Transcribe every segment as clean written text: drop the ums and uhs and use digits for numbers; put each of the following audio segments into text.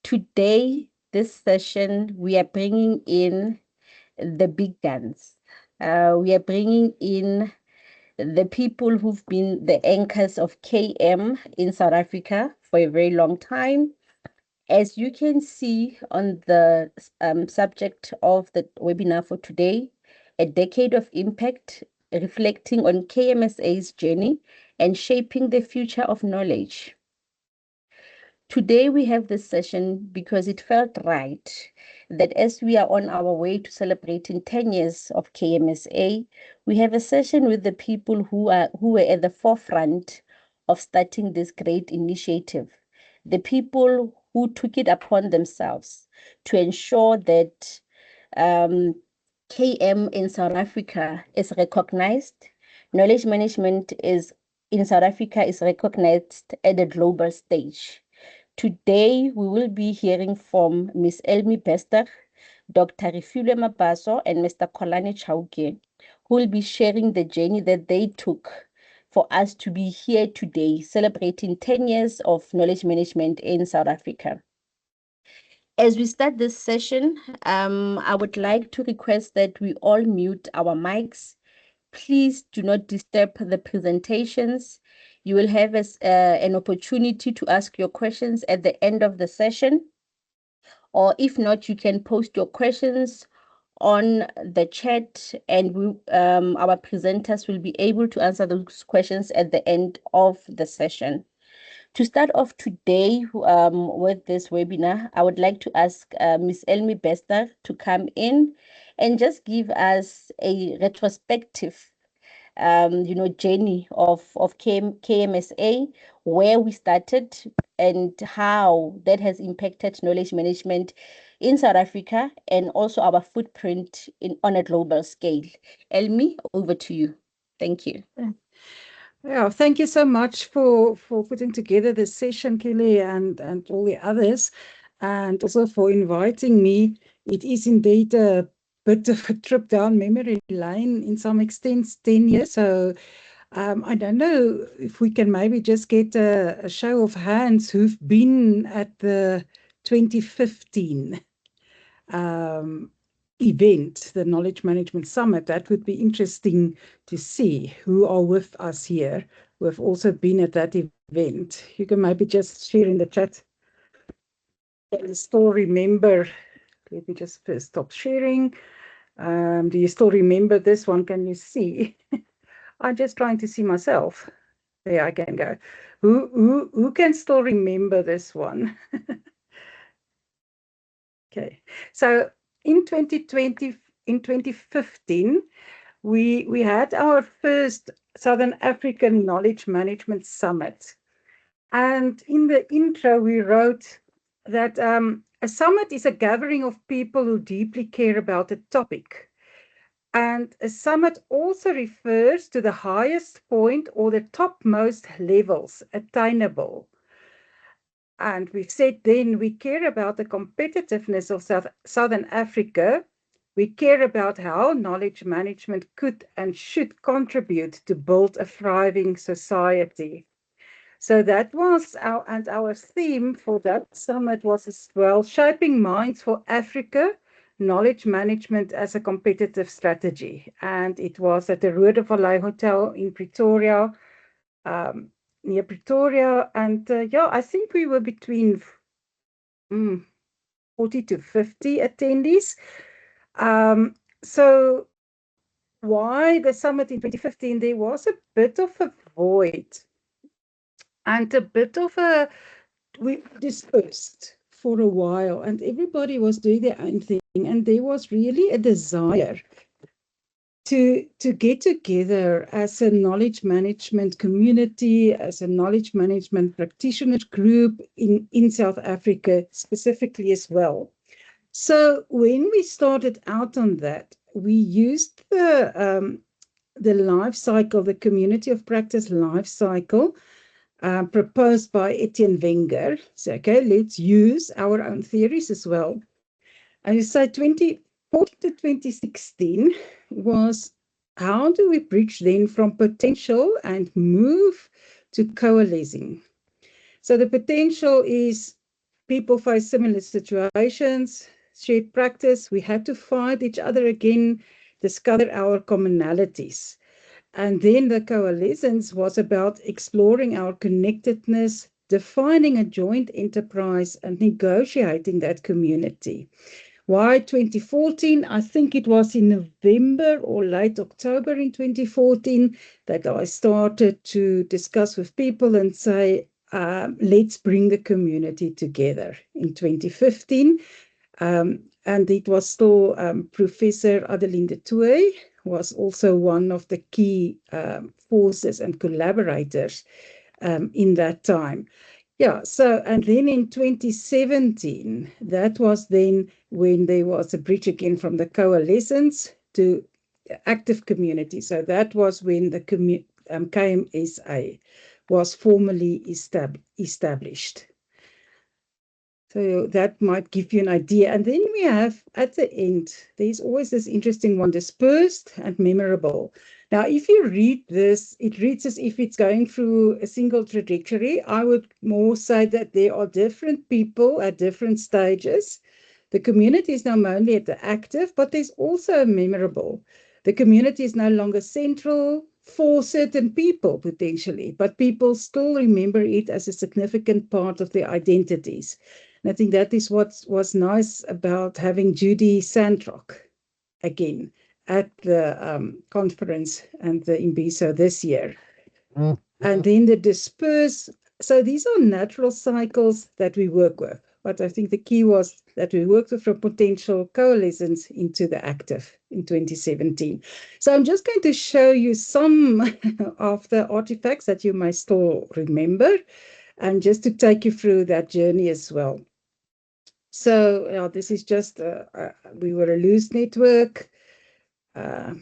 Today, this session, we are bringing in the big guns. We are bringing in the people who've been the anchors of KM in South Africa for a very long time. As you can see on the subject of the webinar for today, a decade of impact, reflecting on KMSA's journey and shaping the future of knowledge. Today we have this session because it felt right that as we are on our way to celebrating 10 years of KMSA, we have a session with the people who were at the forefront of starting this great initiative. The people who took it upon themselves to ensure that KM in South Africa is recognized. Knowledge management is in South Africa is recognized at the global stage. Today, we will be hearing from Ms. Elmi Bester, Dr. Refilwe Mabaso, and Mr. Kolane Chauke, who will be sharing the journey that they took for us to be here today, celebrating 10 years of knowledge management in South Africa. As we start this session, I would like to request that we all mute our mics. Please do not disturb the presentations. You will have an opportunity to ask your questions at the end of the session. Or if not, you can post your questions on the chat and our presenters will be able to answer those questions at the end of the session. To start off today with this webinar, I would like to ask Ms. Elmi Bester to come in and just give us a retrospective journey of KMSA, where we started and how that has impacted knowledge management in South Africa and also our footprint on a global scale. Elmi, over to you. Thank you. Yeah, thank you so much for putting together this session, Kelly, and all the others, and also for inviting me. It is indeed a bit of a trip down memory lane in some extent, 10 years. So I don't know if we can maybe just get a show of hands who've been at the 2015 event, the Knowledge Management Summit. That would be interesting to see who are with us here, who have also been at that event. You can maybe just share in the chat. Can you still remember? Let me just first stop sharing. Do you still remember this one? Can you see? I'm just trying to see myself. There I can go. Who can still remember this one? Okay, so in 2015, we had our first Southern African Knowledge Management Summit. And in the intro, we wrote that a summit is a gathering of people who deeply care about a topic. And a summit also refers to the highest point or the topmost levels attainable. And we've said then we care about the competitiveness of Southern Africa. We care about how knowledge management could and should contribute to build a thriving society. So that was our theme for that summit was as well, shaping minds for Africa, knowledge management as a competitive strategy. And it was at the Rode Hotel in Pretoria, near Pretoria. And yeah, I think we were between 40 to 50 attendees. So why the summit in 2015? There was a bit of a void and a bit of we dispersed for a while and everybody was doing their own thing. And there was really a desire to get together as a knowledge management community, as a knowledge management practitioner group in South Africa specifically as well. So when we started out on that, we used the life cycle, the community of practice life cycle, proposed by Etienne Wenger. So, okay, let's use our own theories as well. And you say 2014 to 2016 was how do we bridge then from potential and move to coalescing? So the potential is people face similar situations, shared practice. We had to find each other again, discover our commonalities. And then the coalescence was about exploring our connectedness, defining a joint enterprise, and negotiating that community. Why 2014? I think it was in November or late October in 2014 that I started to discuss with people and say, let's bring the community together. In 2015, and it was still Professor Adeline Toy was also one of the key forces and collaborators in that time. Yeah, so, and then in 2017, that was then when there was a bridge again from the coalescence to active community. So that was when the KMSA was formally established. So that might give you an idea. And then we have at the end, there's always this interesting one, dispersed and memorable. Now, if you read this, it reads as if it's going through a single trajectory. I would more say that there are different people at different stages. The community is now mainly at the active, but there's also a memorable. The community is no longer central for certain people, potentially, but people still remember it as a significant part of their identities. And I think that is what was nice about having Judy Sandrock again at the conference and the Imbizo this year. And then the disperse. So these are natural cycles that we work with. But I think the key was that we worked with from potential coalescence into the active in 2017. So I'm just going to show you some of the artifacts that you may still remember, and just to take you through that journey as well. So this is just, we were a loose network. You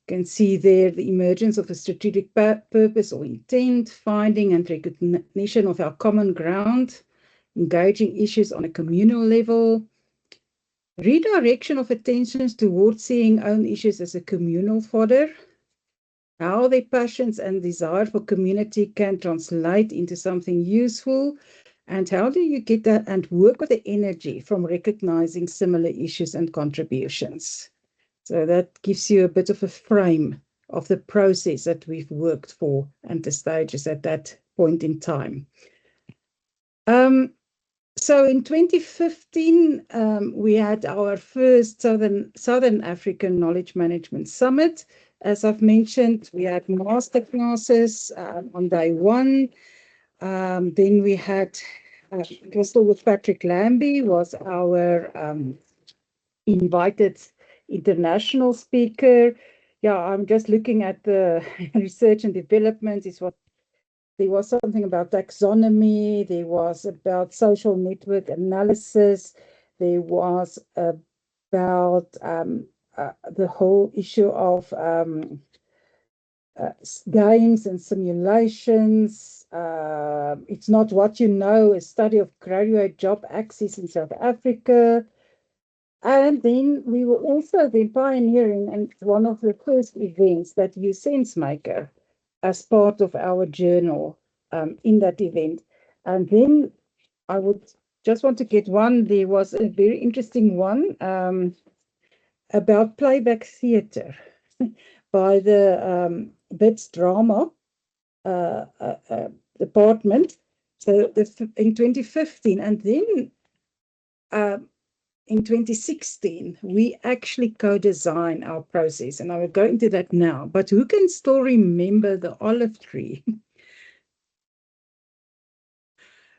can see there the emergence of a strategic purpose or intent, finding and recognition of our common ground, engaging issues on a communal level, redirection of attentions towards seeing own issues as a communal fodder, how their passions and desire for community can translate into something useful, and how do you get that and work with the energy from recognizing similar issues and contributions. So that gives you a bit of a frame of the process that we've worked for and the stages at that point in time. So in 2015, we had our first Southern African Knowledge Management Summit. As I've mentioned, we had master classes on day one. Then we had, it was still with Patrick Lambie, was our invited international speaker. Yeah, I'm just looking at the research and development. There was something about taxonomy, there was about social network analysis, there was about the whole issue of games and simulations. It's not what you know, a study of graduate job access in South Africa. And then we were also the pioneering and one of the first events that used SenseMaker as part of our journal in that event. And then I would just want to get one. There was a very interesting one about playback theatre by the BITS drama department. So in 2015, and then in 2016, we actually co-design our process, and I will go into that now. But who can still remember the olive tree?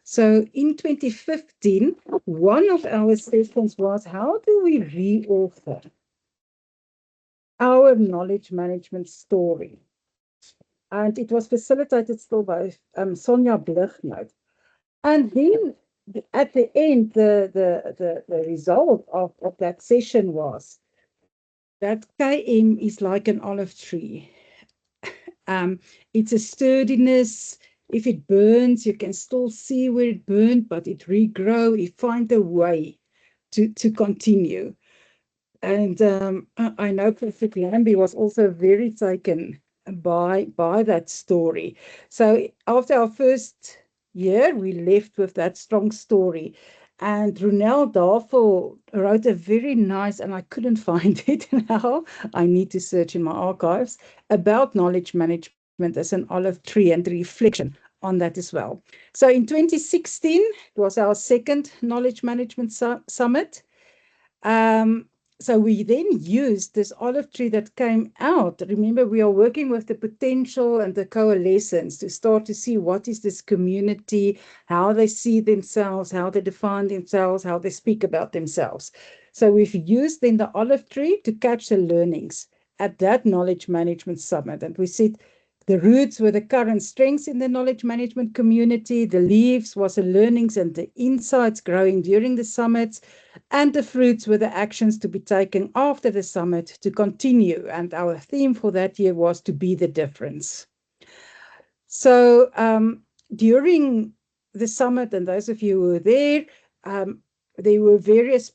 So in 2015, one of our sessions was, how do we re-author our knowledge management story? And it was facilitated still by Sonja Blighnout. And then at the end, the result of that session was that KM is like an olive tree. It's a sturdiness. If it burns, you can still see where it burned, but it regrow. You find a way to continue. And I know Professor Lambie was also very taken by that story. So after our first year, we left with that strong story. And Ronel Darfel wrote a very nice, and I couldn't find it now, I need to search in my archives, about knowledge management as an olive tree and the reflection on that as well. So in 2016, it was our second Knowledge Management Summit. So we then used this olive tree that came out. Remember, we are working with the potential and the coalescence to start to see what is this community, how they see themselves, how they define themselves, how they speak about themselves. So we've used then the olive tree to catch the learnings at that Knowledge Management Summit. And we said the roots were the current strengths in the knowledge management community, the leaves was the learnings and the insights growing during the summits, and the fruits were the actions to be taken after the summit to continue. And our theme for that year was to be the difference. So during the summit, and those of you who were there were various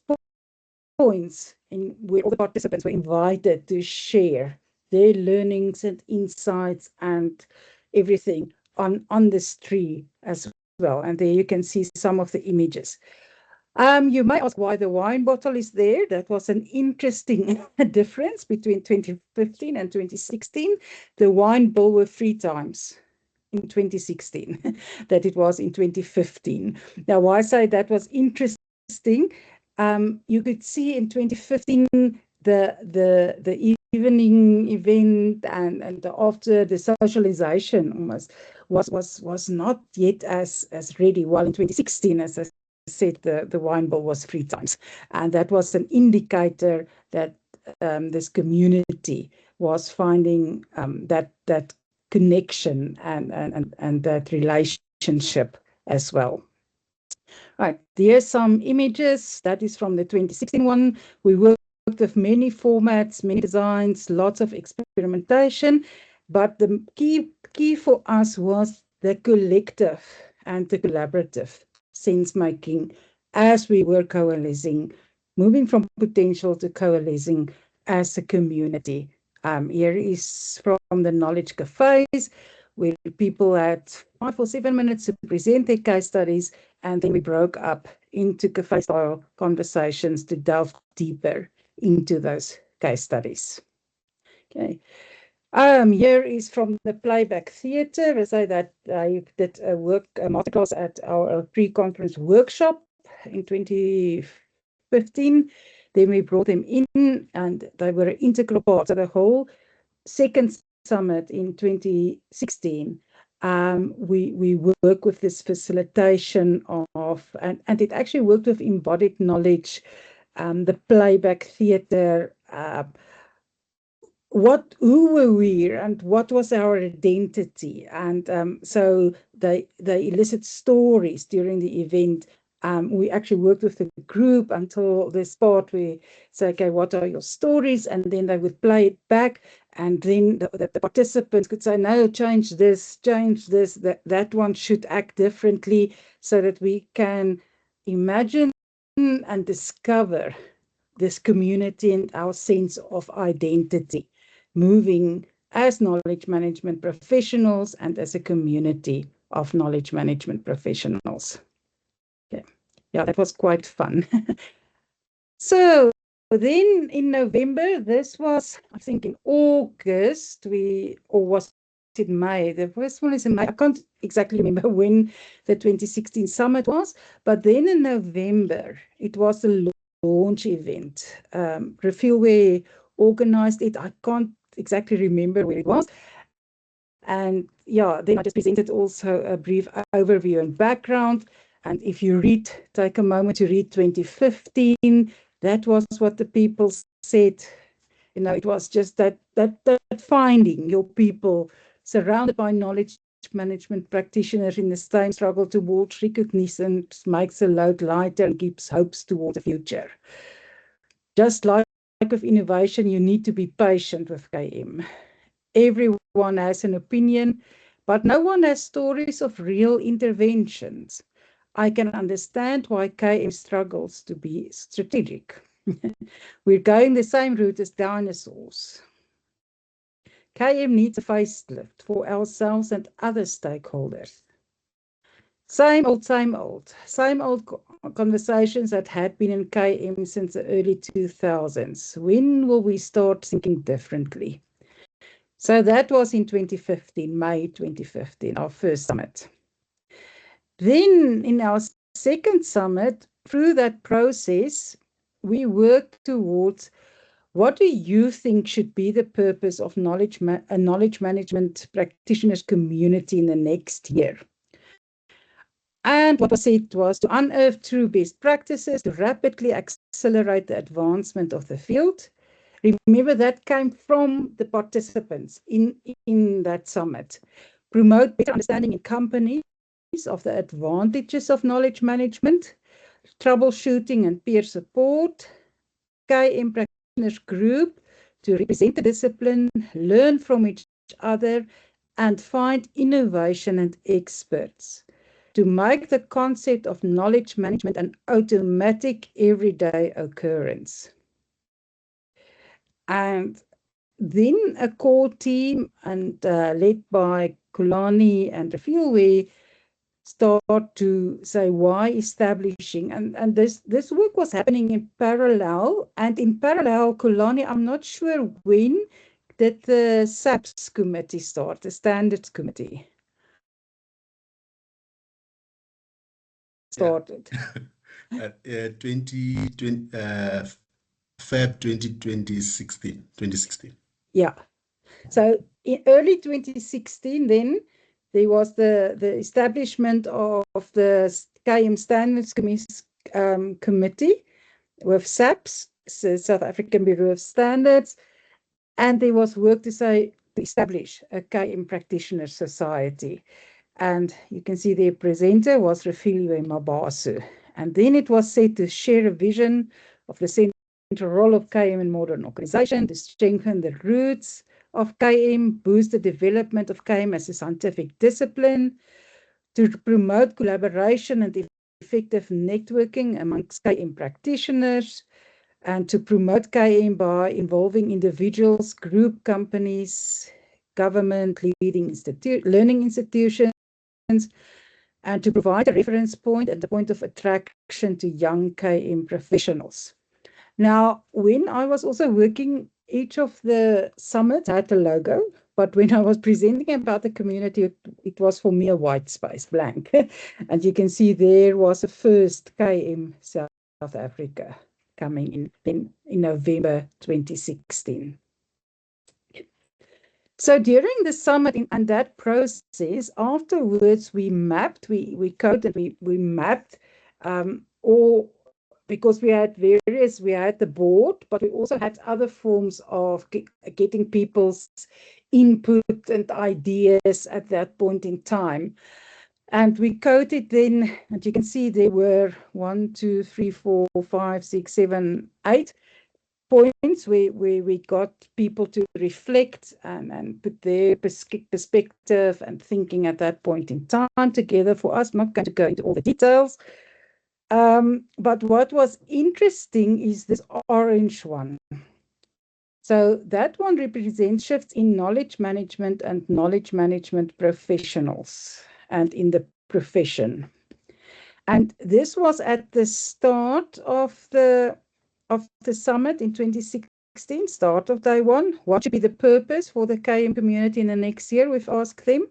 points in where all the participants were invited to share their learnings and insights and everything on this tree as well. And there you can see some of the images. You may ask why the wine bottle is there. That was an interesting difference between 2015 and 2016. The wine bowl were 3 times in 2016 that it was in 2015. Now, why I say that was interesting, you could see in 2015 the evening event and after the socialization almost was not yet as ready. While in 2016, as I said, the wine bowl was 3 times, and that was an indicator that this community was finding that connection and that relationship as well. Right, here's some images. That is from the 2016 one. We worked with many formats, many designs, lots of experimentation, but the key for us was the collective and the collaborative sense making as we were coalescing, moving from potential to coalescing as a community. Here is from the knowledge cafes, where people had 5 or 7 minutes to present their case studies, and then we broke up into cafe-style conversations to delve deeper into those case studies. Okay. Here is from the playback theatre. As I that I did a masterclass at our pre-conference workshop in 2015. Then we brought them in, and they were an integral part of the whole second summit in 2016. We work with this facilitation of, and it actually worked with embodied knowledge, the playback theatre, who were we and what was our identity. And so they elicit stories during the event. We actually worked with the group until this part we say, okay, what are your stories? And then they would play it back. And then the participants could say, no, change this, that one should act differently, so that we can imagine and discover this community and our sense of identity, moving as knowledge management professionals and as a community of knowledge management professionals. Okay. Yeah, that was quite fun. So then in November, this was, I think in August, or was it May? The first one is in May. I can't exactly remember when the 2016 summit was, but then in November, it was the launch event. Refilway organized it. I can't exactly remember where it was. And yeah, then I just presented also a brief overview and background. And if you take a moment to read 2015, that was what the people said. You know, it was just that finding your people surrounded by knowledge management practitioners in the same struggle towards recognition makes the load lighter and gives hopes towards the future. Just like with innovation, you need to be patient with KM. Everyone has an opinion, but no one has stories of real interventions. I can understand why KM struggles to be strategic. We're going the same route as dinosaurs. KM needs a facelift for ourselves and other stakeholders. Same old conversations that had been in KM since the early 2000s. When will we start thinking differently? So that was in 2015, May 2015, our first summit. Then in our second summit, through that process, we worked towards what do you think should be the purpose of a knowledge management practitioners community in the next year? And what was said was to unearth true best practices, to rapidly accelerate the advancement of the field. Remember, that came from the participants in that summit. Promote better understanding in companies of the advantages of knowledge management, troubleshooting and peer support, KM practitioners group to represent the discipline, learn from each other, and find innovation and experts to make the concept of knowledge management an automatic everyday occurrence. And then a core team and led by Kulani and Rafilwe start to say why establishing, and this work was happening in parallel, and in parallel, Kulani, I'm not sure when did the SAPS committee start, the standards committee started. At 2020, Feb 2016. Yeah. So in early 2016, then there was the establishment of the KM Standards Committee with SAPS, so South African Bureau of Standards, and there was work to establish a KM Practitioner Society. And you can see their presenter was Refilwe Mabasu. And then it was said to share a vision of the central role of KM in modern organization, to strengthen the roots of KM, boost the development of KM as a scientific discipline, to promote collaboration and effective networking amongst KM practitioners, and to promote KM by involving individuals, group companies, government, learning institutions, and to provide a reference point and a point of attraction to young KM professionals. Now, when I was also working, each of the summits had a logo, but when I was presenting about the community, it was for me a white space, blank. And you can see there was a first KM South Africa coming in November 2016. So during the summit and that process, afterwards we mapped, we coded, we mapped all, because we had we had the board, but we also had other forms of getting people's input and ideas at that point in time. And we coded then, and you can see there were 1, 2, 3, 4, 5, 6, 7, 8 points where we got people to reflect and put their perspective and thinking at that point in time together for us. I'm not going to go into all the details. But what was interesting is this orange one. So that one represents shifts in knowledge management and knowledge management professionals and in the profession. And this was at the start of the summit in 2016, start of day one. What should be the purpose for the KM community in the next year? We've asked them.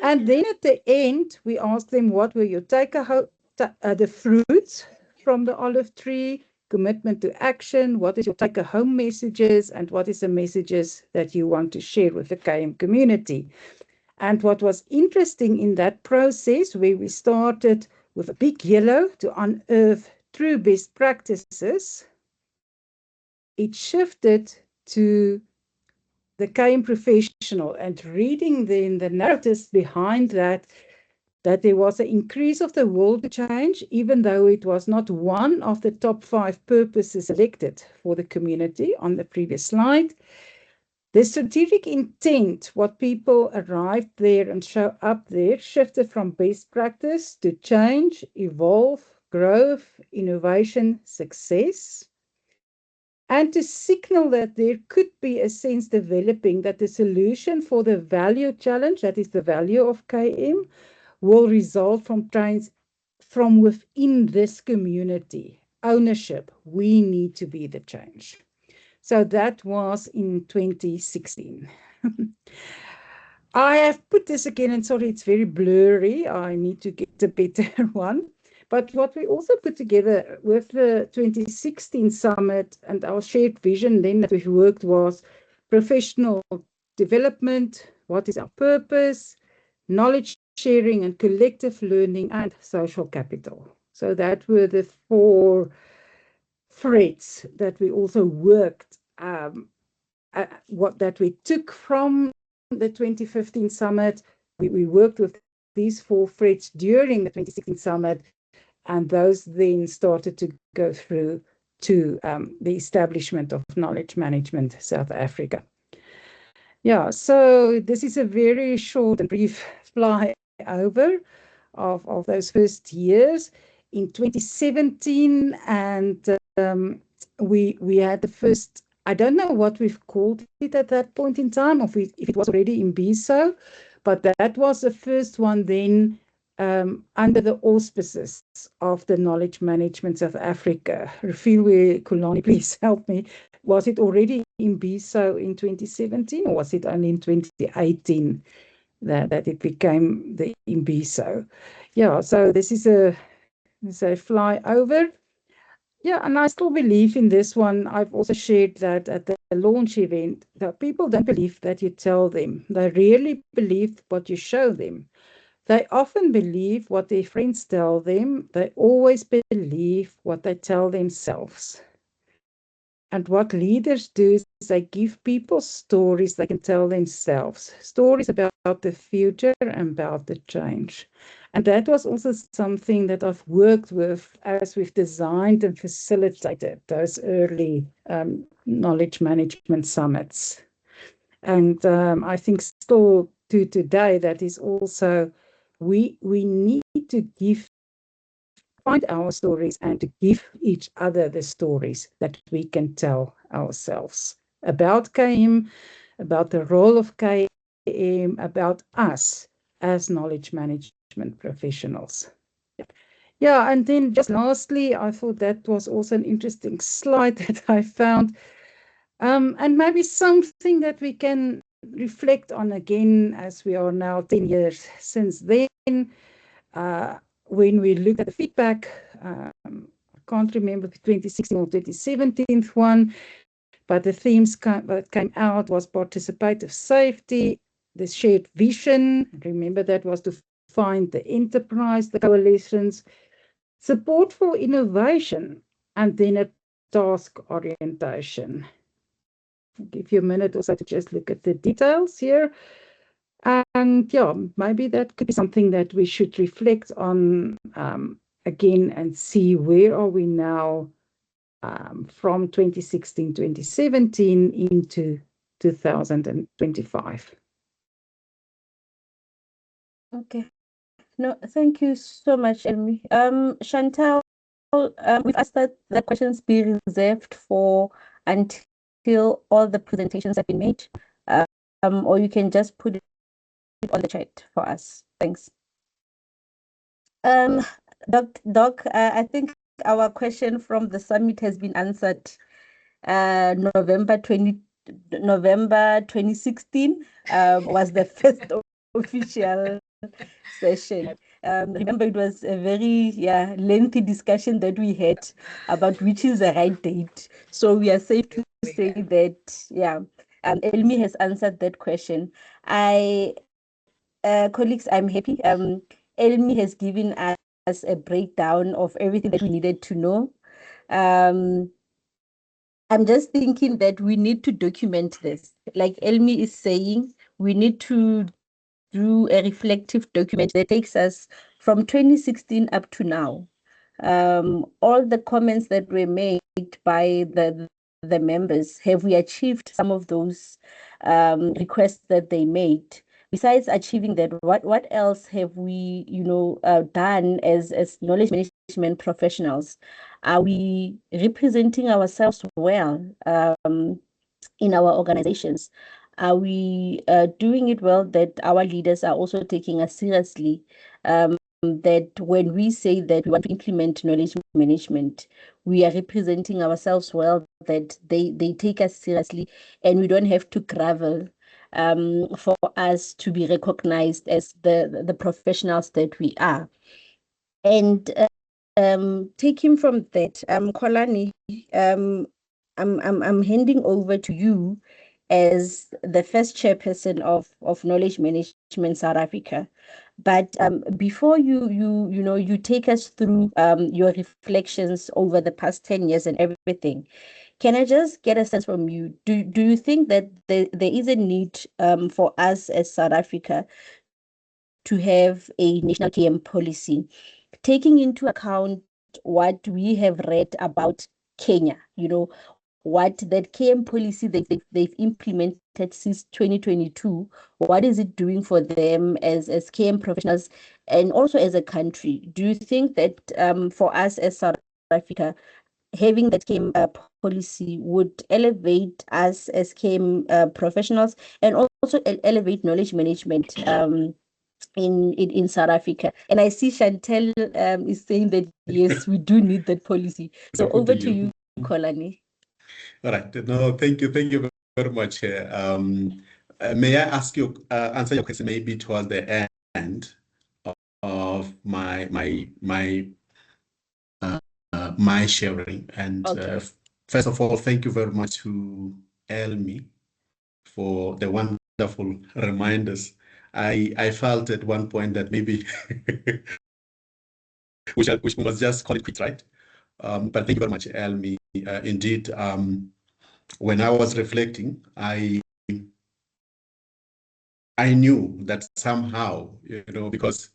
And then at the end, we asked them, what were your the fruits from the olive tree, commitment to action, what is your take-home messages, and what is the messages that you want to share with the KM community? And what was interesting in that process, where we started with a big yellow to unearth true best practices, it shifted to the KM professional and reading then the narratives behind that there was an increase of the will to change, even though it was not one of the top 5 purposes selected for the community on the previous slide. The strategic intent, what people arrived there and show up there, shifted from best practice to change, evolve, growth, innovation, success, and to signal that there could be a sense developing that the solution for the value challenge, that is the value of KM, will result from from within this community, ownership, we need to be the change. So that was in 2016. I have put this again, and sorry, it's very blurry. I need to get a better one. But what we also put together with the 2016 summit and our shared vision then that we've worked was professional development, what is our purpose, knowledge sharing and collective learning, and social capital. So that were the 4 threads that we also worked, what that we took from the 2015 summit. We worked with these 4 threads during the 2016 summit, and those then started to go through to the establishment of Knowledge Management South Africa. Yeah, so this is a very short and brief flyover of those first years. In 2017, and we had the first, I don't know what we've called it at that point in time, if it was already in BISO, but that was the first one then under the auspices of the Knowledge Management South Africa. Refilwe Kulani, please help me. Was it already in BISO in 2017, or was it only in 2018 that it became the Imbiso? Yeah, so this is a flyover. Yeah, and I still believe in this one. I've also shared that at the launch event, that people don't believe that you tell them. They really believe what you show them. They often believe what their friends tell them. They always believe what they tell themselves. And what leaders do is they give people stories they can tell themselves, stories about the future and about the change. And that was also something that I've worked with as we've designed and facilitated those early knowledge management summits. And I think still to today, that is also, we need to find our stories and to give each other the stories that we can tell ourselves about KM, about the role of KM, about us as knowledge management professionals. Yeah, and then just lastly, I thought that was also an interesting slide that I found, and maybe something that we can reflect on again as we are now 10 years since then. When we looked at the feedback, I can't remember the 2016 or 2017 one, but the themes that came out was participative safety, the shared vision. Remember, that was to find the enterprise, the coalitions, support for innovation, and then a task orientation. I'll give you a minute or so to just look at the details here. And yeah, maybe that could be something that we should reflect on again and see where are we now from 2016, 2017 into 2025. Okay. No, thank you so much, Elmi. Chantal, we've asked that the questions be reserved for until all the presentations have been made, or you can just put it on the chat for us. Thanks. Doc, I think our question from the summit has been answered. November 2016 was the first official session. Remember, it was a very lengthy discussion that we had about which is the right date. So we are safe to say that Elmi has answered that question. Colleagues, I'm happy. Elmi has given us a breakdown of everything that we needed to know. I'm just thinking that we need to document this. Like Elmi is saying, we need to do a reflective document that takes us from 2016 up to now. All the comments that were made by the members, have we achieved some of those requests that they made? Besides achieving that, what else have we, done as knowledge management professionals? Are we representing ourselves well in our organizations? Are we doing it well that our leaders are also taking us seriously? that when we say that we want to implement knowledge management, we are representing ourselves well, that they take us seriously, and we don't have to gravel for us to be recognized as the professionals that we are. And taking from that, Kolani, I'm handing over to you as the first chairperson of Knowledge Management South Africa. But before you take us through your reflections over the past 10 years and everything, can I just get a sense from you? Do you think that there is a need for us as South Africa to have a national KM policy, taking into account what we have read about Kenya, what that KM policy they've implemented since 2022, what is it doing for them as KM professionals and also as a country? Do you think that for us as South Africa, having that KM policy would elevate us as KM professionals and also elevate knowledge management in South Africa? And I see Chantel is saying that yes, we do need that policy. So over to you, Kolani. All right. No, thank you very much. May I ask you answer your question maybe towards the end of my sharing. And Okay. first of all, thank you very much to Elmi for the wonderful reminders. I felt at one point that maybe we must just call it quits, right? But thank you very much, Elmi. Indeed, when I was reflecting, I knew that somehow, because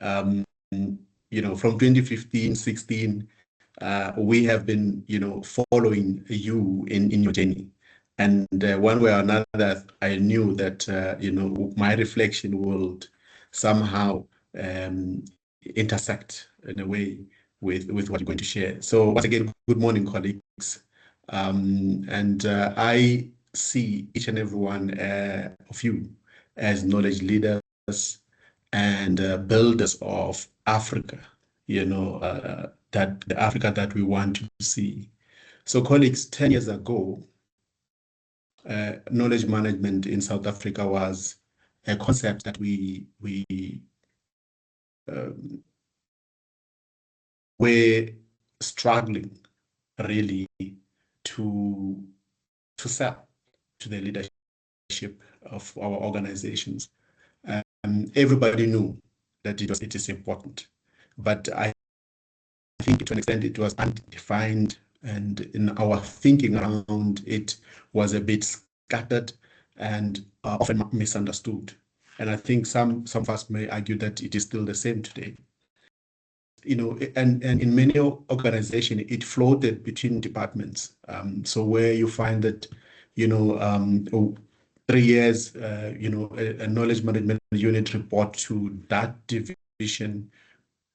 from 2015, 16, we have been, following you in your journey. And one way or another, I knew that, my reflection would somehow intersect in a way with what you're going to share. So once again, good morning, colleagues. And I see each and every one of you as knowledge leaders and builders of Africa, that the Africa that we want to see. So colleagues, 10 years ago, knowledge management in South Africa was a concept that we were struggling really to sell to the leadership of our organizations. Everybody knew that it is important, but I think to an extent it was undefined, and in our thinking around it was a bit scattered and often misunderstood. And I think some of us may argue that it is still the same today. And in many organizations, it floated between departments. So where you find that, 3 years, a knowledge management unit report to that division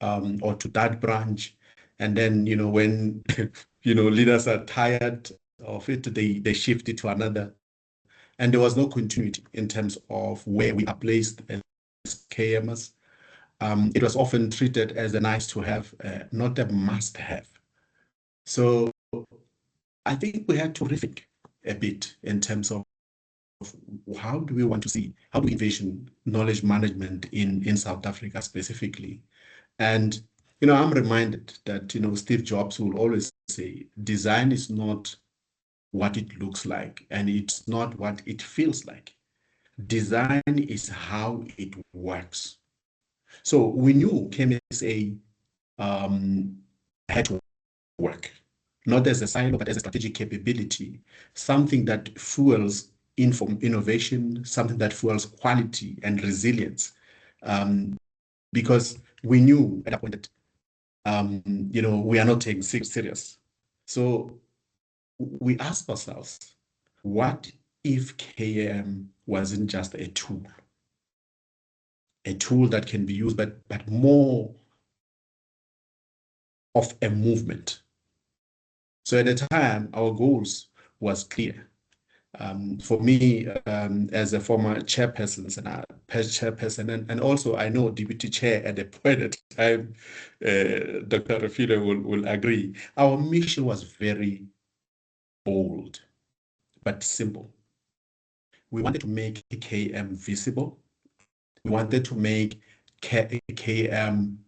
or to that branch. And then, when, leaders are tired of it, they shift it to another. And there was no continuity in terms of where we are placed as KMS. It was often treated as a nice to have, not a must have. So I think we had to rethink a bit in terms of how do we want to see, how do we envision knowledge management in South Africa specifically? And, I'm reminded that, Steve Jobs will always say, design is not what it looks like, and it's not what it feels like. Design is how it works. So we knew KMSA had to work, not as a silo, but as a strategic capability, something that fuels innovation, something that fuels quality and resilience. Because we knew at that point that, we are not taking serious. So we asked ourselves, what if KM wasn't just a tool that can be used, but more of a movement? So at the time, our goals was clear. For me, as a former chairperson and also I know deputy chair at the point of time, Dr. Rafila will agree. Our mission was very bold, but simple. We wanted to make KM visible. We wanted to make KM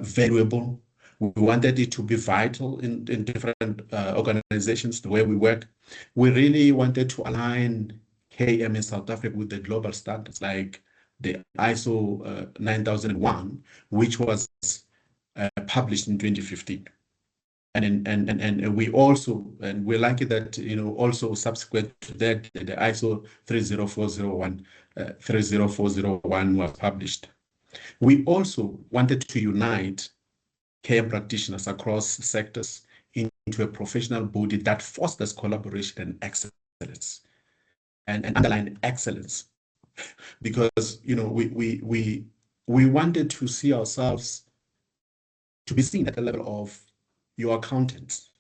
valuable. We wanted it to be vital in different organizations, the way we work. We really wanted to align KM in South Africa with the global standards like the ISO 9001, which was published in 2015. And we also, and we're lucky that, also subsequent to that, the ISO 30401 was published. We also wanted to unite KM practitioners across sectors into a professional body that fosters collaboration and excellence and underline excellence. Because, we wanted to see ourselves to be seen at the level of your accountants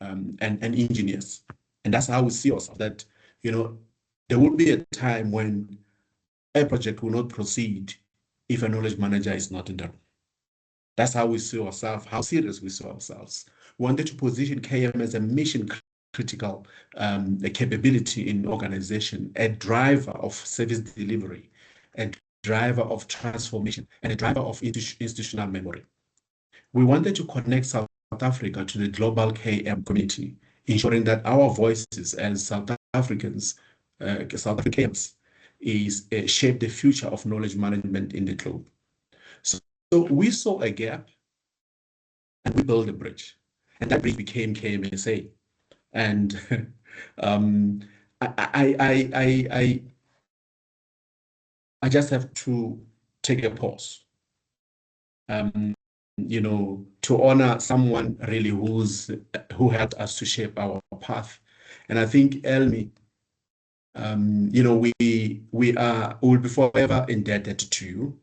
and engineers. And that's how we see ourselves, that, there will be a time when a project will not proceed if a knowledge manager is not in the room. That's how we see ourselves, how serious we see ourselves. We wanted to position KM as a mission critical capability in organization, a driver of service delivery, a driver of transformation, and a driver of institutional memory. We wanted to connect South Africa to the global KM community, ensuring that our voices as South Africans, South Africans, shape the future of knowledge management in the globe. So we saw a gap and we built a bridge, and that bridge became KMSA. And I just have to take a pause, to honor someone really who helped us to shape our path. And I think Elmi, we will be forever indebted to you,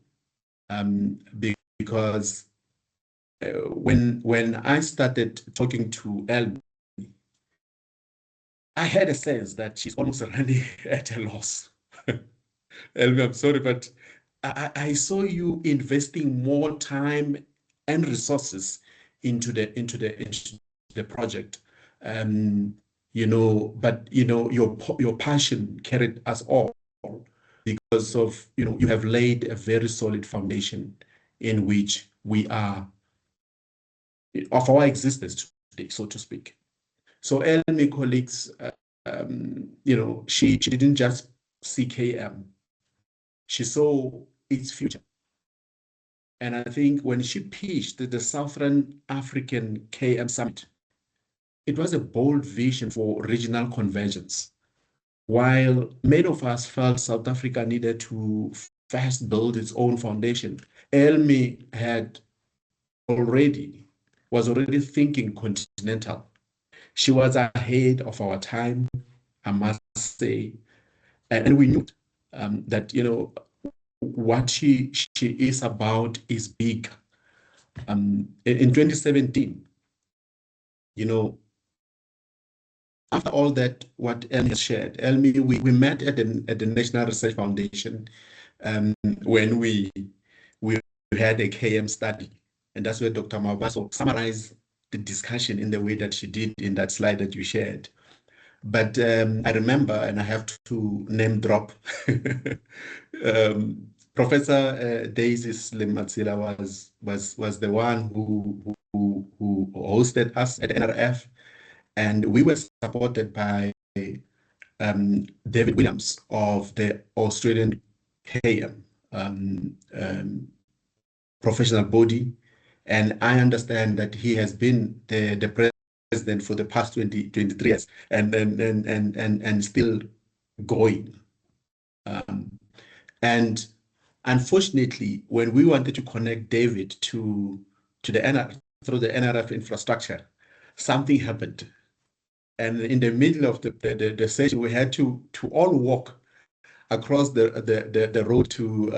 because when I started talking to Elmi, I had a sense that she's almost running at a loss. Elmi, I'm sorry, but I saw you investing more time and resources into the project. But your passion carried us all, because of you have laid a very solid foundation in which we are of our existence today, so to speak. So Elmi colleagues, she didn't just see KM, she saw its future. And I think when she pitched the Southern African KM Summit, it was a bold vision for regional convergence. While many of us felt South Africa needed to first build its own foundation, Elmi was already thinking continental. She was ahead of our time, I must say, and we knew that what she is about is big. In 2017, after all that, what Elmi has shared, Elmi, we met at the National Research Foundation when we had a KM study, and that's where Dr. Mabaso summarized the discussion in the way that she did in that slide that you shared. But I remember, and I have to name drop, Professor Daisy Slimatsila was the one who hosted us at NRF, and we were supported by David Williams of the Australian KM professional body, and I understand that he has been the president for the past 23 years, and still going. And unfortunately, when we wanted to connect David to the through the NRF infrastructure, something happened. And in the middle of the session, we had to all walk across the road to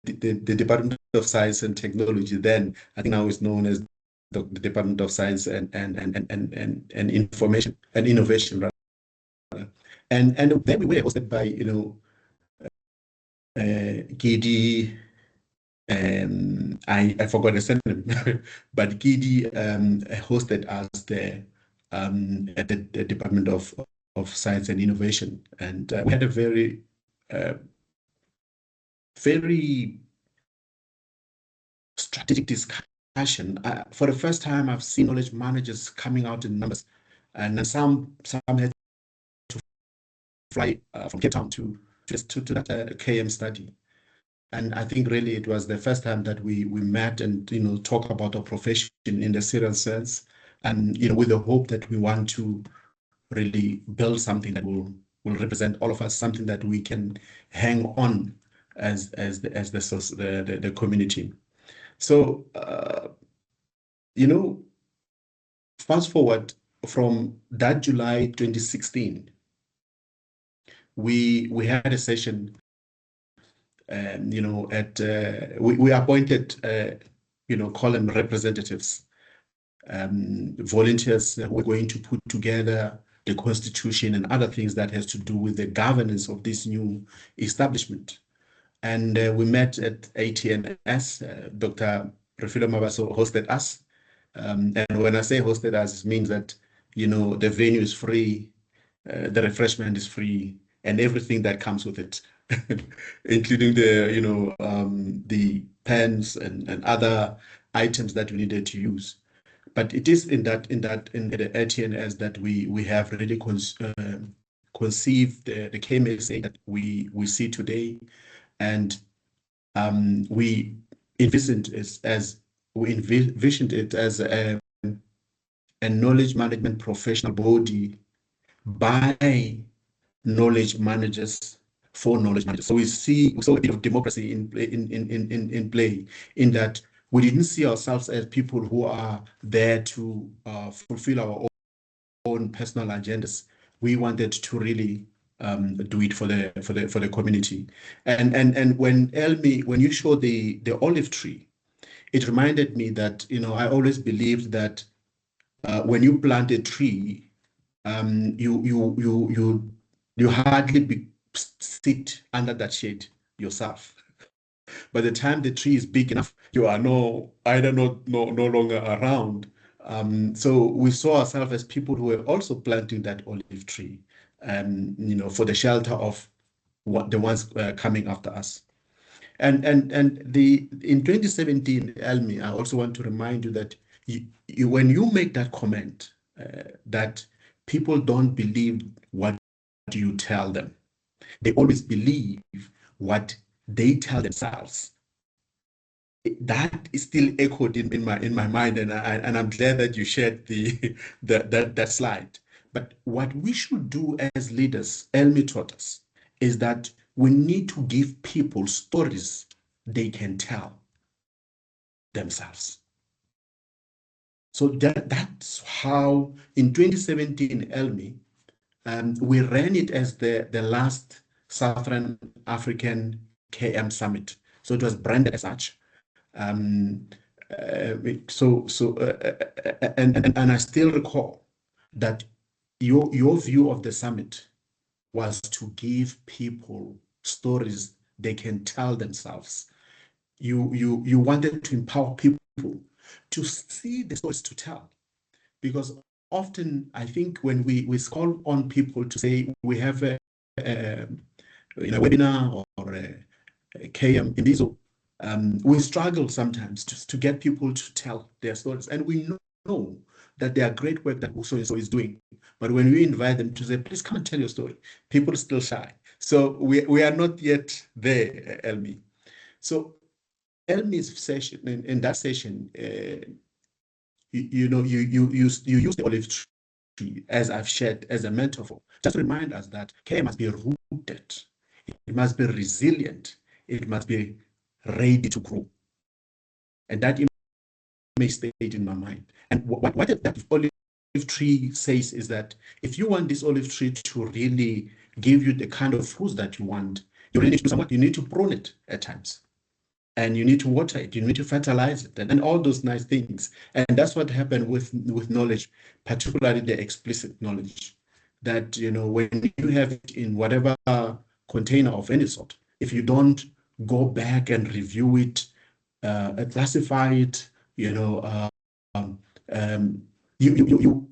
the Department of Science and Technology. Then I think now it's known as the Department of Science and Information and Innovation, rather. And then we were hosted by, Gidi, I forgot the surname, but Gidi hosted us there at the Department of Science and Innovation. And we had a very, very strategic discussion. For the first time, I've seen knowledge managers coming out in numbers, and then some had to fly from Cape Town to that KM study. And I think really it was the first time that we met and talk about our profession in the serious sense, and with the hope that we want to really build something that will represent all of us, something that we can hang on as the community. So fast forward from that July 2016, we had a session. We appointed, call them representatives, volunteers who were going to put together the constitution and other things that has to do with the governance of this new establishment. And we met at ATNS. Dr. Refilo Mabaso hosted us. And when I say hosted us, it means that, the venue is free, the refreshment is free, and everything that comes with it, including the pens and other items that we needed to use. But it is in the ATNS that we have really conceived the KMSA that we see today, and we envisioned it as a knowledge management professional body by knowledge managers for knowledge managers. So we saw a bit of democracy in play, in that we didn't see ourselves as people who are there to fulfill our own personal agendas. We wanted to really do it for the community. And when you show the olive tree, it reminded me that I always believed that when you plant a tree, you hardly sit under that shade yourself. By the time the tree is big enough, you are no longer around. So we saw ourselves as people who were also planting that olive tree, for the shelter of the ones coming after us. And in 2017, Elmi, I also want to remind you that when you make that comment, that people don't believe what you tell them, they always believe what they tell themselves. That is still echoed in my mind, and I'm glad that you shared that slide. But what we should do as leaders, Elmi taught us, is that we need to give people stories they can tell themselves. So that's how in 2017, Elmi, we ran it as the last Southern African KM Summit. So it was branded as such. And I still recall that your view of the summit was to give people stories they can tell themselves. You wanted to empower people to see the stories to tell, because often I think when we call on people to say we have a webinar or a KM Imbizo, we struggle sometimes to get people to tell their stories, and we know that they are great work that so and so is doing. But when we invite them to say, please come and tell your story, people are still shy. So we are not yet there, Elmi. So Elmi's session, in that session, you use the olive tree, as I've shared, as a metaphor, just to remind us that care must be rooted, it must be resilient, it must be ready to grow. And that may stay in my mind. And what that olive tree says is that if you want this olive tree to really give you the kind of fruits that you want, you really need to do something. You need to prune it at times, and you need to water it, you need to fertilize it, and all those nice things. And that's what happened with knowledge, particularly the explicit knowledge. that, when you have it in whatever container of any sort, if you don't go back and review it, classify it, um, you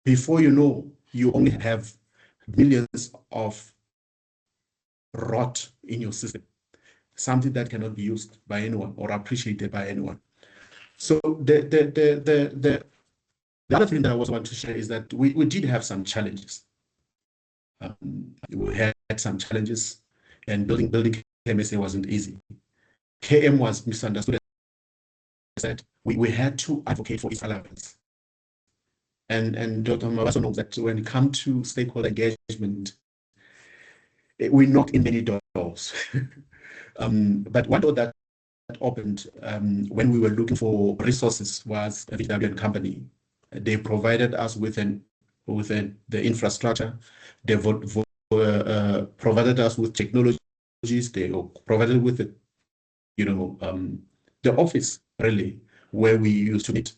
before you know, you only have millions of rot in your system, something that cannot be used by anyone or appreciated by anyone. So the other thing that I also want to share is that we did have some challenges. We had some challenges, and building KMSA wasn't easy. KM was misunderstood. Said we had to advocate for its relevance. And Dr. Mabaso knows that when it comes to stakeholder engagement, we knocked in many doors. But one door that opened when we were looking for resources was a VW company. They provided us with the infrastructure. They provided us with technologies. They provided with the office really where we used to meet.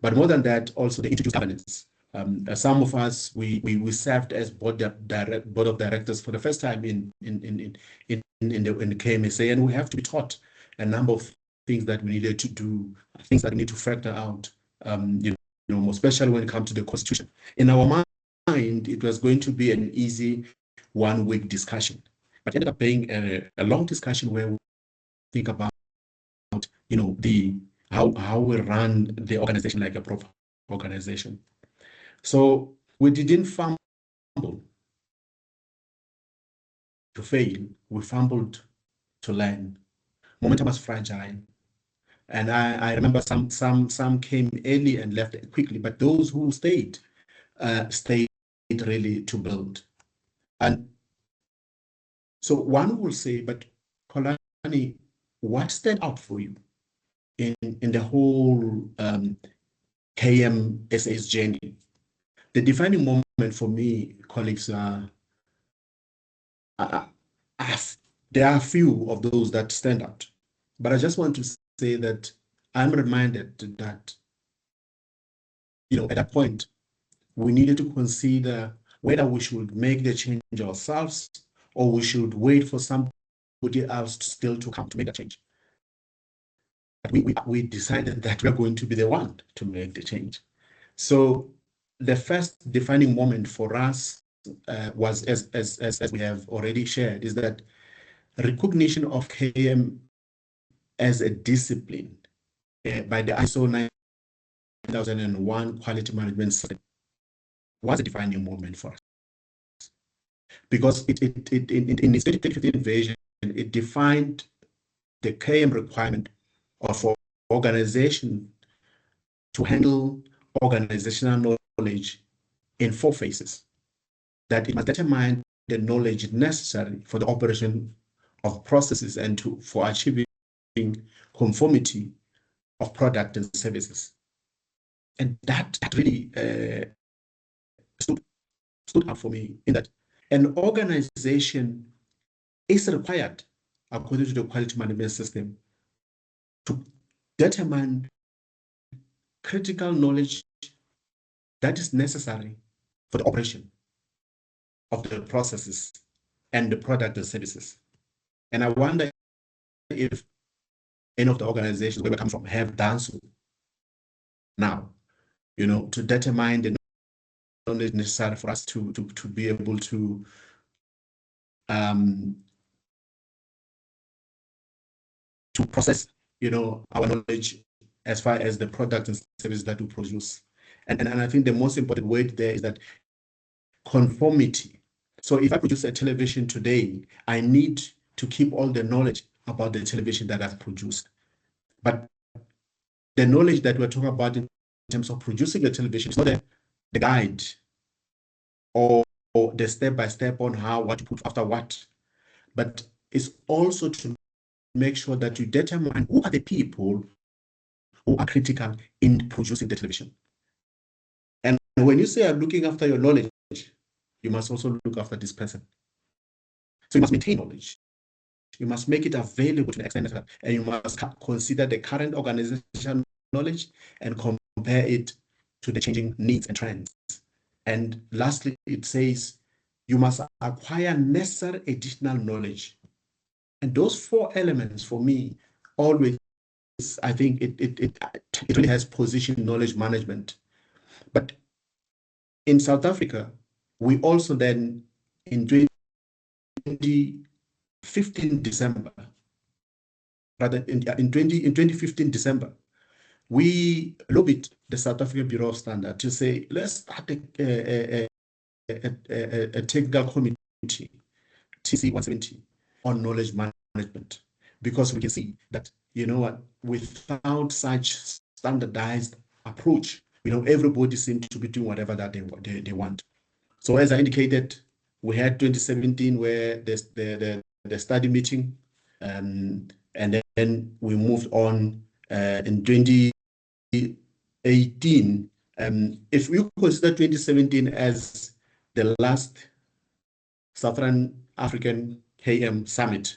But more than that, also they introduced governance. Some of us we served as board of directors for the first time in the KMSA, and we have to be taught a number of things that we needed to do, things that we need to factor out. Especially when it comes to the Constitution. In our mind, it was going to be an easy 1 week discussion, but ended up being a long discussion where we think about how we run the organization like a proper organization. So we didn't fumble to fail, we fumbled to learn. Momentum was fragile. And I remember some came early and left quickly, but those who stayed really to build. And so one will say, but Kolani, what stand out for you in the whole KMSA's journey? The defining moment for me, colleagues, there are a few of those that stand out. But I just want to say that I'm reminded that, at that point, we needed to consider whether we should make the change ourselves or we should wait for somebody else still to come to make a change. But we decided that we're going to be the one to make the change. So the first defining moment for us was, as we have already shared, is that recognition of KM as a discipline by the ISO 9001 quality management system was a defining moment for us. Because in its 2015 version, it defined the KM requirement of organization to handle organizational knowledge in 4 phases. That it must determine the knowledge necessary for the operation of processes and for achieving conformity of product and services. And that really stood out for me, in that an organization is required, according to the quality management system, to determine critical knowledge that is necessary for the operation of the processes and the product and services. And I wonder if any of the organizations where we come from have done so now, to determine the knowledge necessary for us to be able to process, our knowledge as far as the product and service that we produce. And I think the most important word there is that conformity. So if I produce a television today, I need to keep all the knowledge about the television that I've produced. But the knowledge that we're talking about in terms of producing a television is not the guide or the step-by-step on what to put after what, but it's also to make sure that you determine who are the people who are critical in producing the television. And when you say I'm looking after your knowledge, you must also look after this person. So you must maintain knowledge. You must make it available to the extent that, and you must consider the current organizational knowledge and compare it to the changing needs and trends. And lastly, it says you must acquire necessary additional knowledge. And those four elements for me always, I think it really has position knowledge management. But in South Africa, we also then in 2015 December, rather in 2015 December, we lobbied the South African Bureau of Standard to say, let's start a technical committee, TC 170, on knowledge management, because we can see that, you know what, without such standardized approach, everybody seems to be doing whatever that they want. So as I indicated, we had 2017 where the study meeting, and then we moved on in 2018. If we consider 2017 as the last Southern African KM Summit,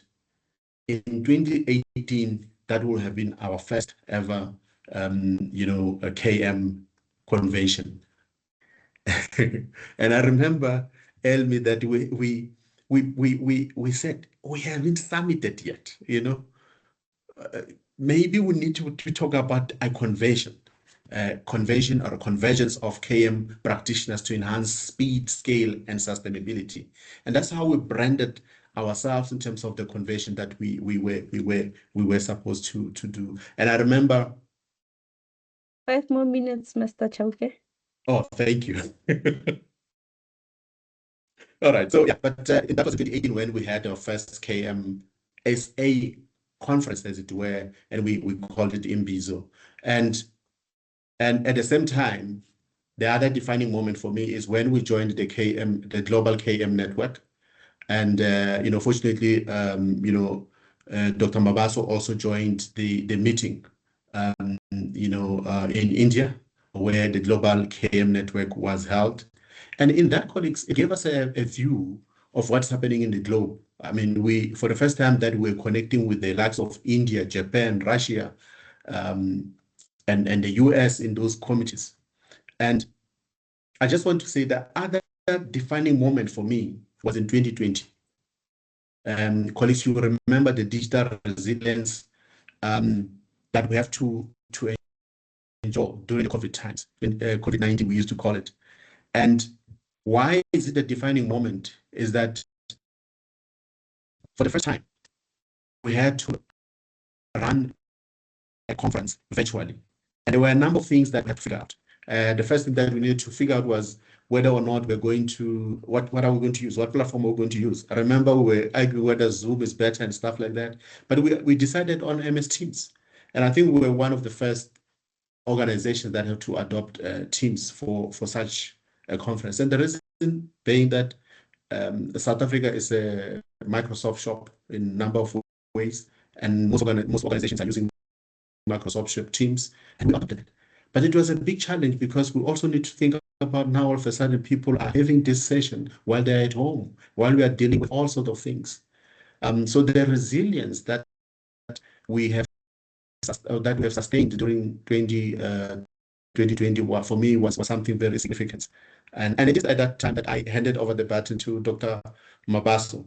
in 2018, that will have been our first ever, a KM convention. And I remember, Elmi, that we said we haven't summited yet. Maybe we need to talk about a convention or a convergence of KM practitioners to enhance speed, scale, and sustainability. And that's how we branded ourselves in terms of the convention that we were supposed to do. And I remember. 5 more minutes, Mr. Chauke. Oh, thank you. All right. So yeah, but that was 2018 when we had our first KMSA conference, as it were, and we called it Imbizo. And at the same time, the other defining moment for me is when we joined the global KM network. And fortunately, Dr. Mabaso also joined the meeting, in India, where the global KM network was held. And in that, colleagues, it gave us a view of what's happening in the globe. I mean, for the first time that we're connecting with the likes of India, Japan, Russia, and the US in those committees. And I just want to say that other defining moment for me was in 2020. Colleagues, you remember the digital resilience that we have to enjoy during the COVID times, COVID-19 we used to call it. And why is it a defining moment is that for the first time, we had to run a conference virtually. And there were a number of things that we had to figure out. The first thing that we needed to figure out was whether or not we're going to, what are we going to use? What platform are we going to use? I remember we were arguing whether Zoom is better and stuff like that. But we decided on MS Teams. And I think we were one of the first organizations that have to adopt Teams for such a conference. And the reason being that South Africa is a Microsoft shop in a number of ways, and most organizations are using Microsoft Teams, and we adopted it. But it was a big challenge because we also need to think about now all of a sudden people are having this session while they're at home, while we are dealing with all sorts of things. So the resilience that we have sustained during 2020 for me was something very significant. And it is at that time that I handed over the baton to Dr. Mabaso.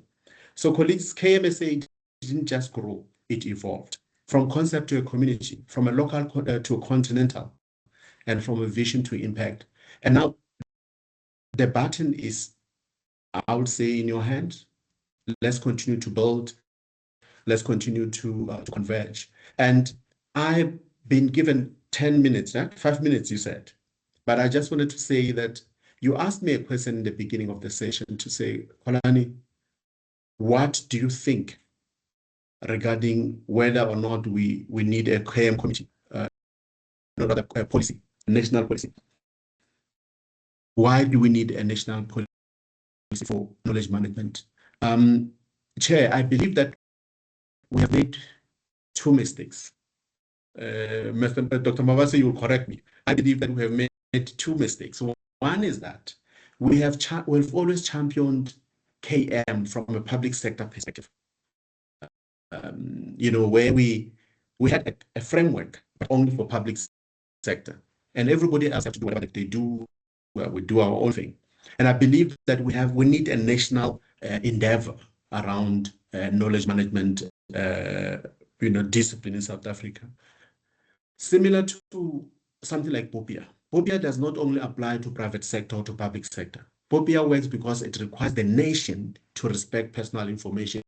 So colleagues, KMSA didn't just grow, it evolved from concept to a community, from a local to a continental, and from a vision to impact. And now the baton is, I would say, in your hands. Let's continue to build. Let's continue to converge. And I've been given 10 minutes, right? 5 minutes, you said. But I just wanted to say that you asked me a question in the beginning of the session to say, Kolani, what do you think regarding whether or not we need a KM committee, not a policy, a national policy? Why do we need a national policy for knowledge management? Chair, I believe that we have made two mistakes. Dr. Mavasa, you will correct me. I believe that we have made two mistakes. One is that we've always championed KM from a public sector perspective. Where we had a framework, but only for public sector, and everybody else have to do whatever they do we do our own thing. And I believe that we need a national endeavor around knowledge management, discipline in South Africa. Similar to something like POPIA. POPIA does not only apply to private sector or to public sector. POPIA works because it requires the nation to respect personal information,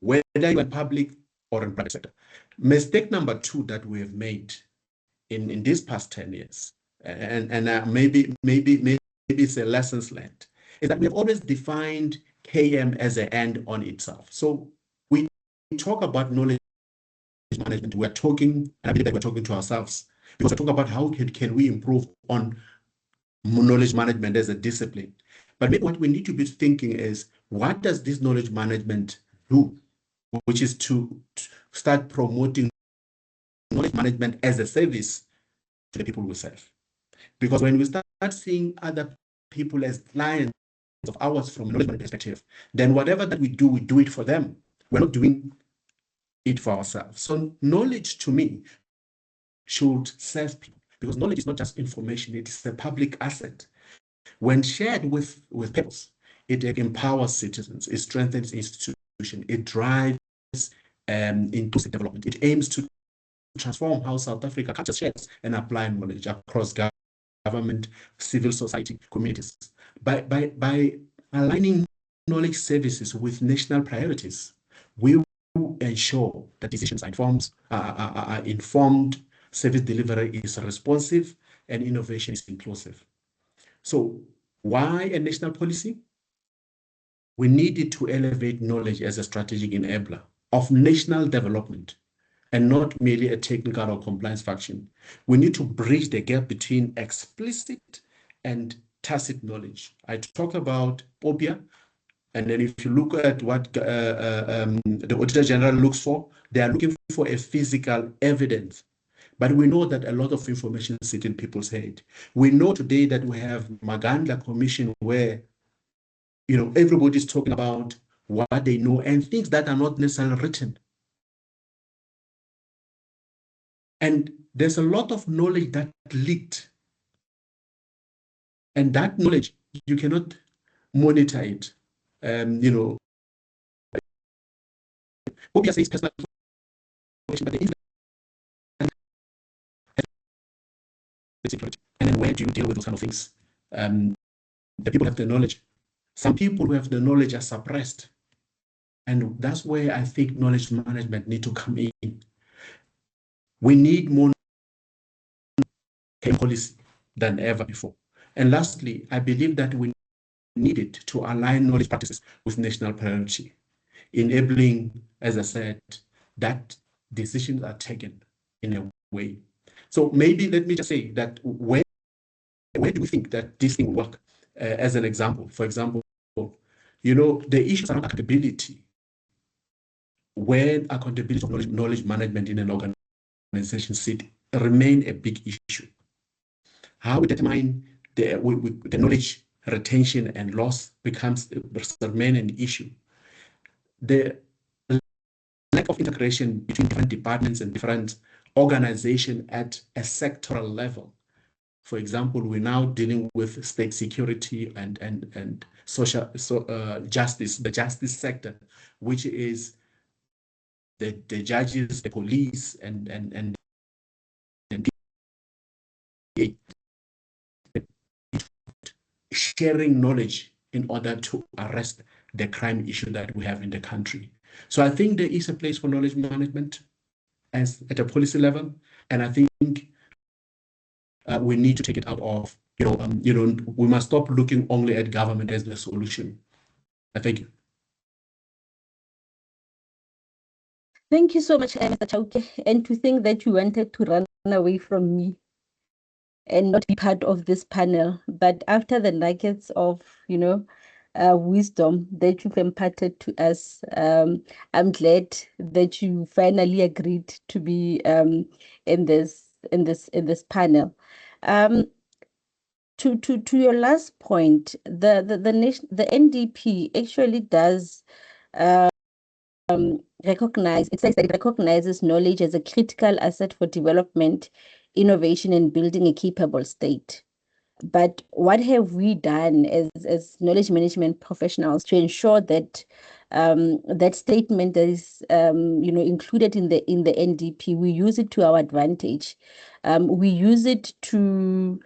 whether you're in public or in private sector. Mistake number 2 that we have made in these past 10 years, and maybe it's a lessons learned, is that we have always defined KM as an end on itself. So we talk about knowledge management, we're talking, and I believe that we're talking to ourselves, because we're talking about how can we improve on knowledge management as a discipline. But maybe what we need to be thinking is, what does this knowledge management do? Which is to start promoting knowledge management as a service to the people we serve. Because when we start seeing other people as clients of ours from a knowledge management perspective, then whatever that we do it for them. We're not doing it for ourselves. So knowledge, to me, should serve people, because knowledge is not just information, it is a public asset. When shared with purpose, it empowers citizens, it strengthens institutions, it drives inclusive development. It aims to transform how South Africa captures, shares, and apply knowledge across government, civil society, communities. By aligning knowledge services with national priorities, we will ensure that decisions are informed, service delivery is responsive, and innovation is inclusive. So why a national policy? We needed to elevate knowledge as a strategic enabler of national development and not merely a technical or compliance function. We need to bridge the gap between explicit and tacit knowledge. I talked about POPIA, and then if you look at what the Auditor General looks for, they are looking for a physical evidence. But we know that a lot of information sits in people's head. We know today that we have Magandla Commission where everybody's talking about what they know and things that are not necessarily written. And there's a lot of knowledge that leaked. And that knowledge, you cannot monitor it. POPIA says personal information, but there is security. And then where do you deal with those kind of things? The people have the knowledge. Some people who have the knowledge are suppressed. And that's where I think knowledge management need to come in. We need more policy than ever before. And lastly, I believe that we needed to align knowledge practices with national priority, enabling, as I said, that decisions are taken in a way. So maybe let me just say that where do we think that this thing will work? As an example, for example, the issues around accountability, when accountability of knowledge management in an organization remain a big issue. How we determine the knowledge retention and loss remain an issue. The lack of integration between different departments and different organizations at a sectoral level. For example, we're now dealing with state security and social justice, the justice sector, which is the judges, the police, and sharing knowledge in order to arrest the crime issue that we have in the country. So I think there is a place for knowledge management at a policy level, and I think we need to take it out of, we must stop looking only at government as the solution. Thank you. Thank you so much, Mr. Chauke. And to think that you wanted to run away from me and not be part of this panel. But after the nuggets of, wisdom that you've imparted to us, I'm glad that you finally agreed to be in this panel. To your last point, the NDP actually does recognize, it says that it recognizes knowledge as a critical asset for development, innovation, and building a capable state. But what have we done as knowledge management professionals to ensure that that statement that is included in the NDP, we use it to our advantage. We use it to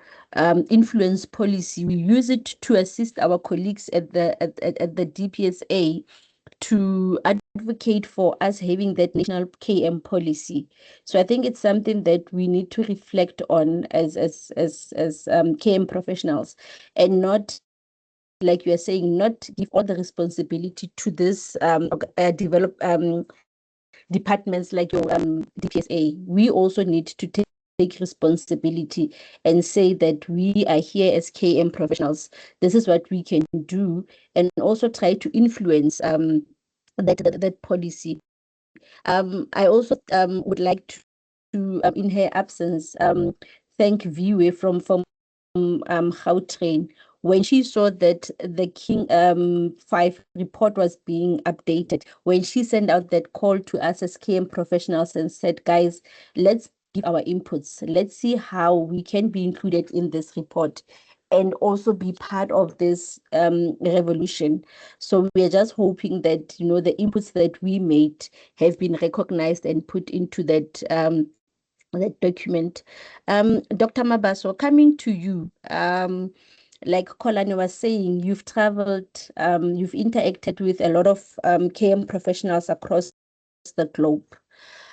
influence policy. We use it to assist our colleagues at the DPSA to advocate for us having that national KM policy. So I think it's something that we need to reflect on as KM professionals, and not, like you are saying, not give all the responsibility to this develop departments like your DPSA. We also need to take responsibility and say that we are here as KM professionals. This is what we can do, and also try to influence that policy. I also would like to in her absence, thank Viwe from Gautrain, when she saw that the King 5 report was being updated, when she sent out that call to us as KM professionals and said, guys, let's give our inputs. Let's see how we can be included in this report and also be part of this revolution. So we're just hoping that, the inputs that we made have been recognized and put into that document. Dr. Mabaso, coming to you, like Kolani was saying, you've traveled, you've interacted with a lot of KM professionals across the globe.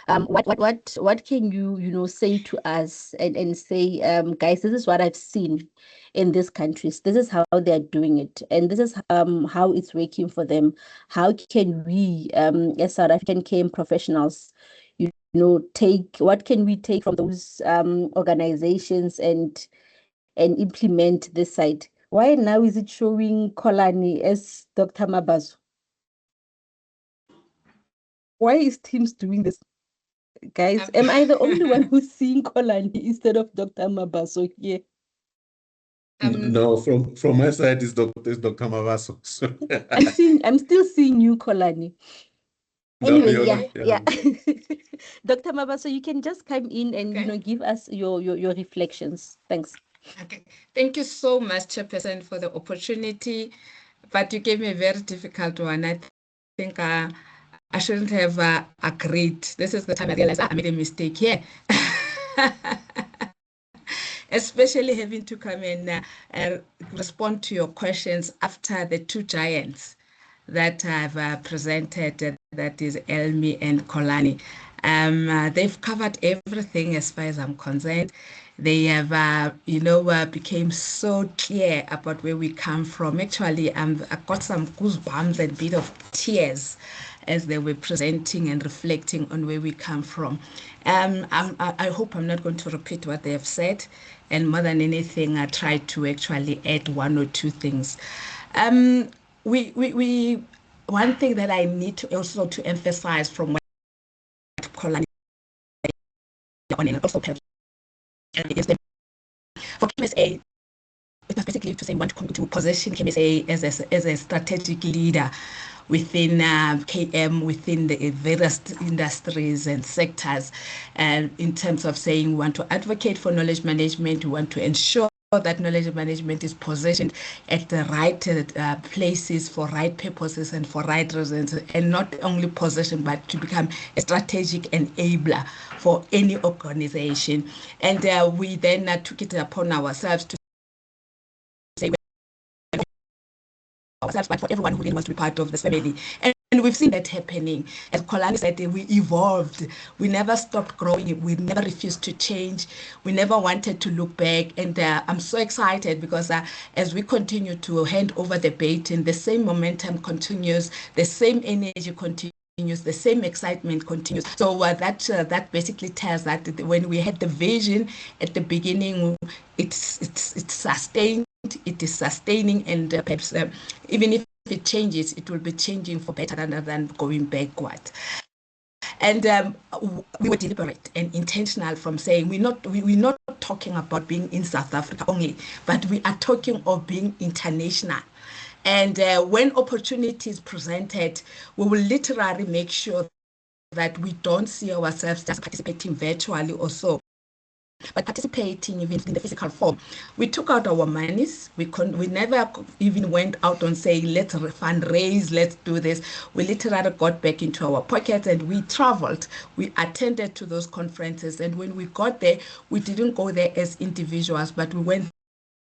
What can you say to us and say, guys, this is what I've seen in these countries. This is how they're doing it, and this is how it's working for them. How can we, as South African KM professionals, take what can we take from those organizations and implement this side? Why now is it showing Kolani as Dr. Mabaso? Why is Teams doing this? Guys, am I the only one who's seeing Kolani instead of Dr. Mabaso here? No, from my side is Dr. Mavaso. So I'm still seeing you, Kolani. no, Anyway, you're yeah. not. Dr. Mabaso, you can just come in and give us your reflections. Thanks. Okay. Thank you so much, Chairperson, for the opportunity. But you gave me a very difficult one. I think I shouldn't have agreed. This is the time I realized I made a mistake here. Especially having to come and respond to your questions after the two giants that I've presented, that is Elmi and Kolani. They've covered everything as far as I'm concerned. They have, became so clear about where we come from. Actually, I got some goosebumps and a bit of tears as they were presenting and reflecting on where we come from. I hope I'm not going to repeat what they have said. And more than anything, I try to actually add one or two things. We one thing that I need to also to emphasize from what Kolani on and also is the for KMSA, it was basically to say we want to position KMSA as a strategic leader within KM, within the various industries and sectors, and in terms of saying we want to advocate for knowledge management, we want to ensure that knowledge management is positioned at the right places for right purposes and for right reasons, and not only positioned but to become a strategic enabler for any organization. And we then took it upon ourselves to say ourselves, but for everyone who really wants to be part of this family. And we've seen that happening. As Kolani said, we evolved. We never stopped growing. We never refused to change. We never wanted to look back. And I'm so excited because as we continue to hand over the baton, the same momentum continues, the same energy continues, the same excitement continues. So that basically tells that when we had the vision at the beginning, it's sustained. It is sustaining, and perhaps even if it changes, it will be changing for better rather than going backward. And we were deliberate and intentional from saying we're not talking about being in South Africa only, but we are talking of being international. And when opportunities presented, we will literally make sure that we don't see ourselves just participating virtually or so, but participating even in the physical form. We took out our monies. We never even went out and say, let's fundraise, let's do this. We literally got back into our pockets and we traveled. We attended to those conferences. And when we got there, we didn't go there as individuals, but we went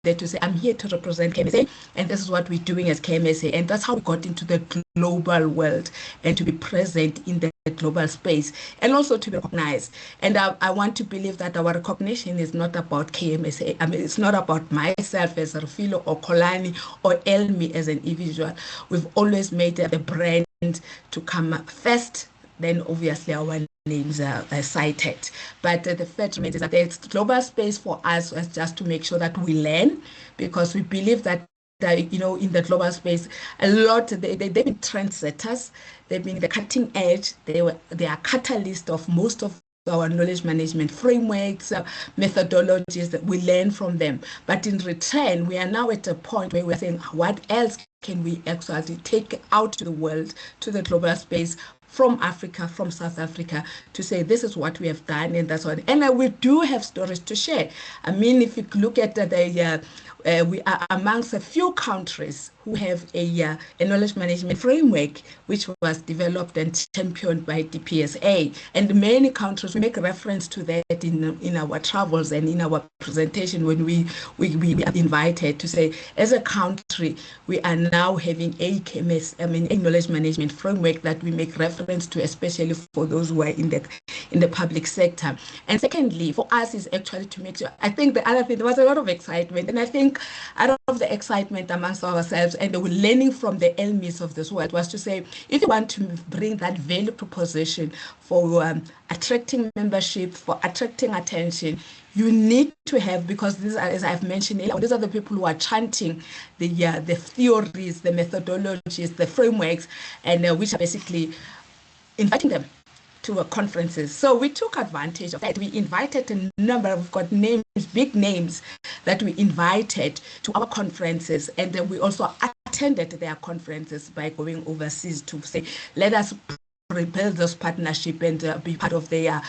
there to say, I'm here to represent KMSA, and this is what we're doing as KMSA. And that's how we got into the global world and to be present in the global space and also to be recognized. And I want to believe that our recognition is not about KMSA. I mean, it's not about myself as Refilo or Kolani or Elmi as an individual. We've always made the brand to come up first, then obviously our names are cited. But the fact remains is that the global space for us is just to make sure that we learn, because we believe that in the global space, a lot they've been trendsetters, they've been the cutting edge, they are catalyst of most of our knowledge management frameworks, methodologies that we learn from them. But in return, we are now at a point where we're saying, what else can we actually take out to the world, to the global space, from Africa, from South Africa, to say this is what we have done, and that's what. And we do have stories to share. I mean, if you look at we are amongst a few countries who have a knowledge management framework which was developed and championed by DPSA, and many countries, we make reference to that in our travels and in our presentation when we are invited to say, as a country, we are now having a knowledge management framework that we make reference to, especially for those who are in the public sector. And secondly, for us is actually to make sure, I think the other thing, there was a lot of excitement, and I think out of the excitement amongst ourselves and the learning from the Elmis of this world was to say, if you want to bring that value proposition for attracting membership, for attracting attention, you need to have, because these are, as I've mentioned earlier, these are the people who are chanting the theories, the methodologies, the frameworks, and which are basically inviting them to conferences. So we took advantage of that. We invited a number, we've got names, big names that we invited to our conferences, and we also attended their conferences by going overseas to say, let us rebuild this partnership and be part of their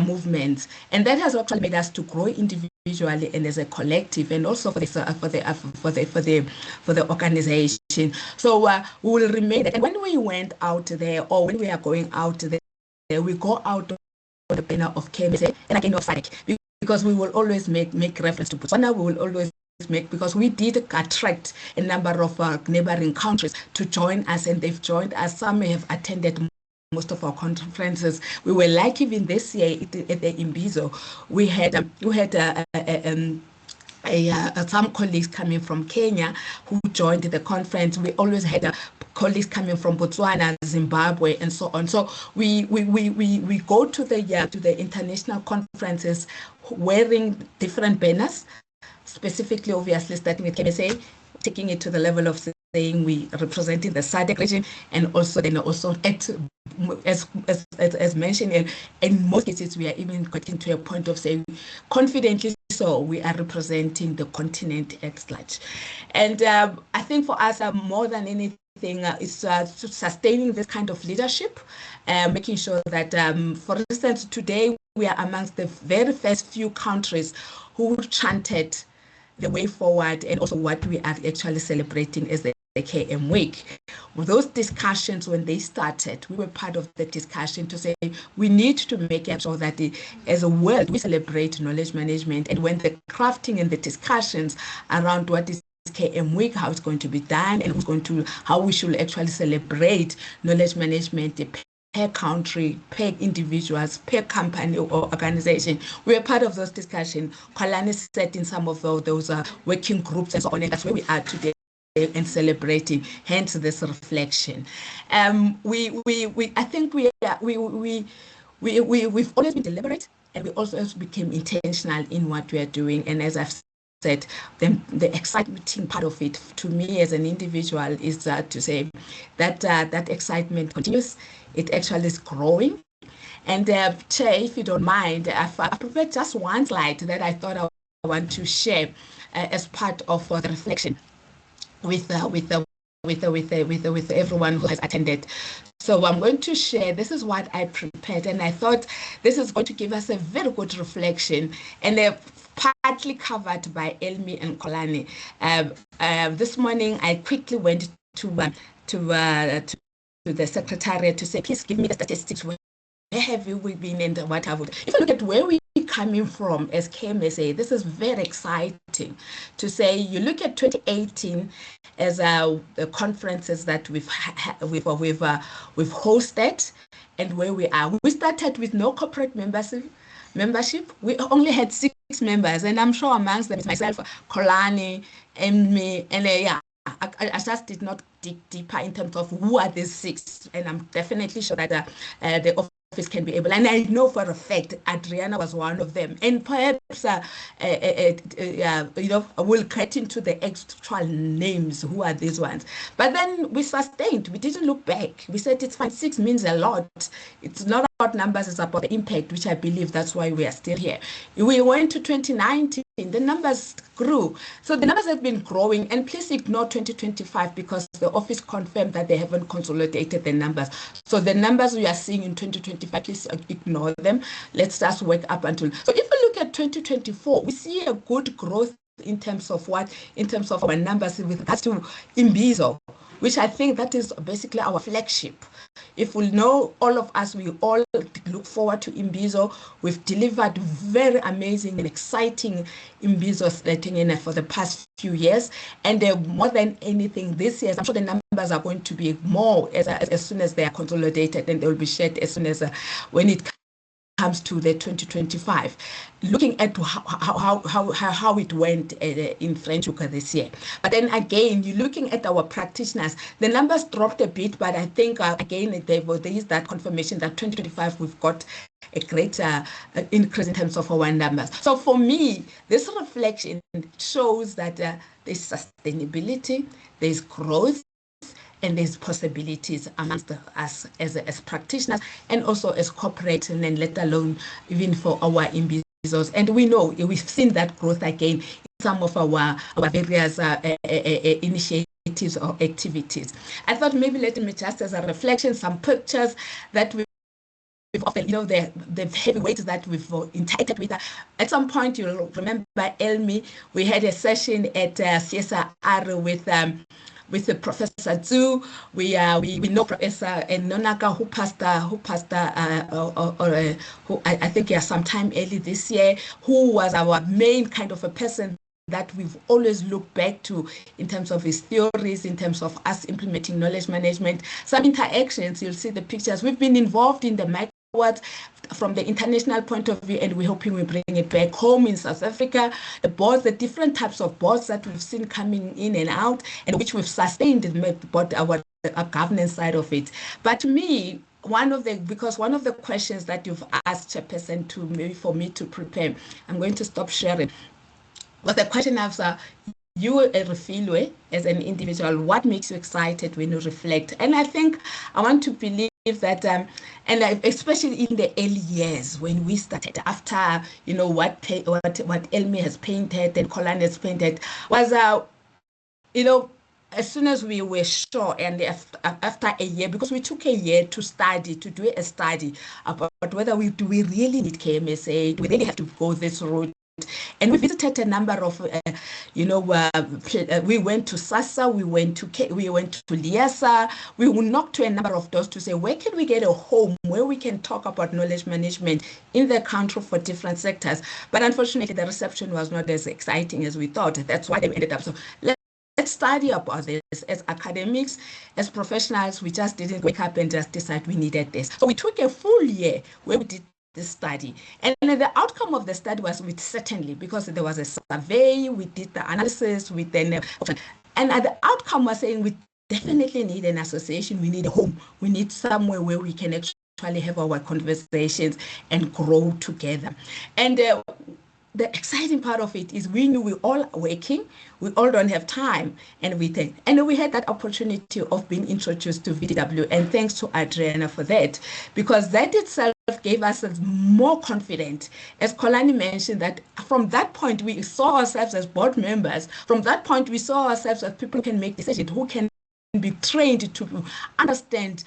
movements. And that has actually made us to grow individually and as a collective, and also for the organization. So we will remain. And when we went out there, or when we are going out there, we go out on the banner of KMSA and again of SADC, because we will always make reference to Botswana. We will always make, because we did attract a number of neighboring countries to join us, and they've joined us. Some have attended most of our conferences. We were like, even this year at the Imbizo, we had some colleagues coming from Kenya who joined the conference. We always had colleagues coming from Botswana, Zimbabwe, and so on. So we go to the international conferences wearing different banners, specifically, obviously, starting with KMSA, taking it to the level of saying we representing the SADC region, and also as mentioned, in most cases we are even getting to a point of saying confidently, so we are representing the continent at large. And I think for us, more than anything, is sustaining this kind of leadership, making sure that, for instance, today we are amongst the very first few countries who chanted the way forward, and also what we are actually celebrating as the KM Week. With those discussions, when they started, we were part of the discussion to say we need to make sure that as a world we celebrate knowledge management, and when the crafting and the discussions around what is KM Week, how it's going to be done, and how we should actually celebrate knowledge management per country, per individuals, per company or organization. We are part of those discussions. Kolani sat in some of those working groups and so on, and that's where we are today and celebrating, hence this reflection. I think we've always been deliberate, and we also became intentional in what we are doing. And as I've said, the exciting part of it to me as an individual is to say that that excitement continues. It actually is growing. And Chair, if you don't mind, I've prepared just one slide that I thought I want to share as part of the reflection with everyone who has attended. So I'm going to share, this is what I prepared, and I thought this is going to give us a very good reflection, and they're partly covered by Elmi and Kolani. This morning, I quickly went to the secretariat to say, please give me the statistics. Where have we been and what have we? If you look at where we're coming from as KMSA, this is very exciting to say. You look at 2018 as the conferences that we've hosted and where we are. We started with no corporate membership. We only had 6 members, and I'm sure amongst them is myself, Kolani, and me, and yeah. I just did not dig deeper in terms of who are these 6, and I'm definitely sure that the office can be able, and I know for a fact Adriana was one of them, and perhaps we'll get into the actual names, who are these ones. But then we sustained, we didn't look back. We said it's fine, 6 means a lot. It's not about numbers, it's about the impact, which I believe that's why we are still here. We went to 2019, the numbers grew. So the numbers have been growing, and please ignore 2025 because the office confirmed that they haven't consolidated the numbers. So the numbers we are seeing in 2025, please ignore them. Let's just work up until. So if we look at 2024, we see a good growth in terms of what? In terms of our numbers with regards to Imbizo, which I think that is basically our flagship. If we know, all of us, we all look forward to Imbizo. We've delivered very amazing and exciting Imbizo setting for the past few years. And more than anything this year, I'm sure the numbers are going to be more as soon as they are consolidated, and they will be shared as soon as when it comes to the 2025, looking at how it went in French this year. But then again, you're looking at our practitioners, the numbers dropped a bit, but I think again, there is that confirmation that 2025 we've got a greater increase in terms of our numbers. So for me, this reflection shows that there's sustainability, there's growth, and there's possibilities amongst us as practitioners and also as corporate, and then let alone even for our Imbizos. And we know we've seen that growth again in some of our various initiatives or activities. I thought maybe let me just as a reflection, some pictures that we've often, the heavyweights that we've interacted with. At some point, you'll remember, Elmi, we had a session at CSR with the Professor Zhu. We know Professor Nonaka, who I think sometime early this year, who was our main kind of a person that we've always looked back to in terms of his theories, in terms of us implementing knowledge management. Some interactions, you'll see the pictures. We've been involved in the micro from the international point of view, and we're hoping we bring it back home in South Africa. The boards, the different types of boards that we've seen coming in and out, and which we've sustained about our governance side of it. But to me, one of the questions that you've asked, Chairperson, to maybe for me to prepare, I'm going to stop sharing, was the question of you as an individual, what makes you excited when you reflect? And I think I want to believe that, and especially in the early years when we started, after what Elmi has painted and Colin has painted, was as soon as we were sure, and after a year, because we took a year to do a study about whether we really need KMSA, do we really have to go this route? And we visited a number of, we went to SASA, we went to Liasa, we knocked to a number of doors to say, where can we get a home where we can talk about knowledge management in the country for different sectors? But unfortunately, the reception was not as exciting as we thought. That's why they ended up. So let's study about this. As academics, as professionals, we just didn't wake up and just decide we needed this. So we took a full year where we did this study, and the outcome of the study was certainly, because there was a survey, we did the analysis, and the outcome was saying we definitely need an association, we need a home, we need somewhere where we can actually have our conversations and grow together. And the exciting part of it is we knew we all are working, we all don't have time, and we had that opportunity of being introduced to VDW, and thanks to Adriana for that, because that itself gave us more confidence. As Kolani mentioned, that from that point we saw ourselves as board members. From that point we saw ourselves as people who can make decisions, who can be trained to understand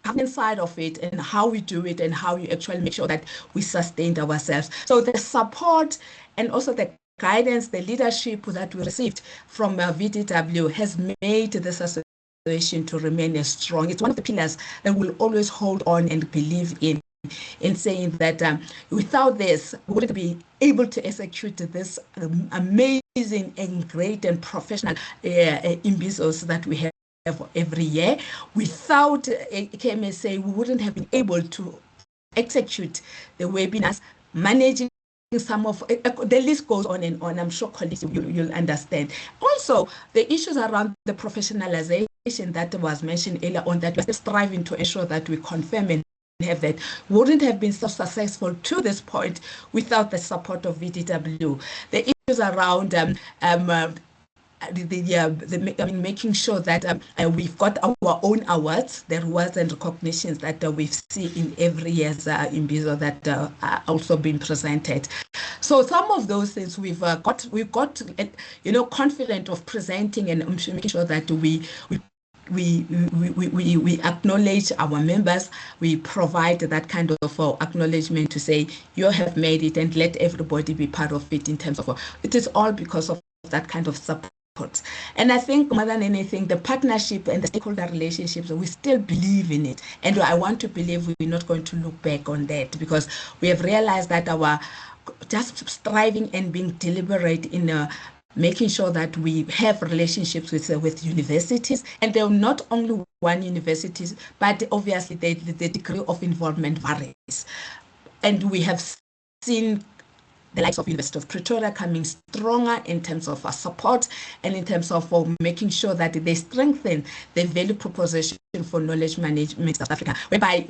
governance side of it and how we do it and how you actually make sure that we sustained ourselves. So the support and also the guidance, the leadership that we received from VDW has made this association to remain strong. It's one of the pillars that we'll always hold on and believe in saying that without this, we wouldn't be able to execute this amazing and great and professional imbizos that we have every year. Without KMSA, we wouldn't have been able to execute the webinars, managing some of the list goes on and on. I'm sure colleagues you'll understand. Also, the issues around the professionalization that was mentioned earlier on, that we're still striving to ensure that we confirm and have that, wouldn't have been so successful to this point without the support of VDW. The issues around making sure that we've got our own awards, the rewards and recognitions that we've seen in every year's Imbizo that are also being presented. So some of those things we've got confident of presenting and making sure that we acknowledge our members. We provide that kind of acknowledgement to say you have made it, and let everybody be part of it in terms of it is all because of that kind of support. And I think more than anything, the partnership and the stakeholder relationships, we still believe in it. And I want to believe we're not going to look back on that, because we have realized that our just striving and being deliberate in making sure that we have relationships with universities, and they're not only one universities, but obviously the degree of involvement varies. And we have seen the likes of University of Pretoria coming stronger in terms of support and in terms of making sure that they strengthen the value proposition for knowledge management in South Africa, whereby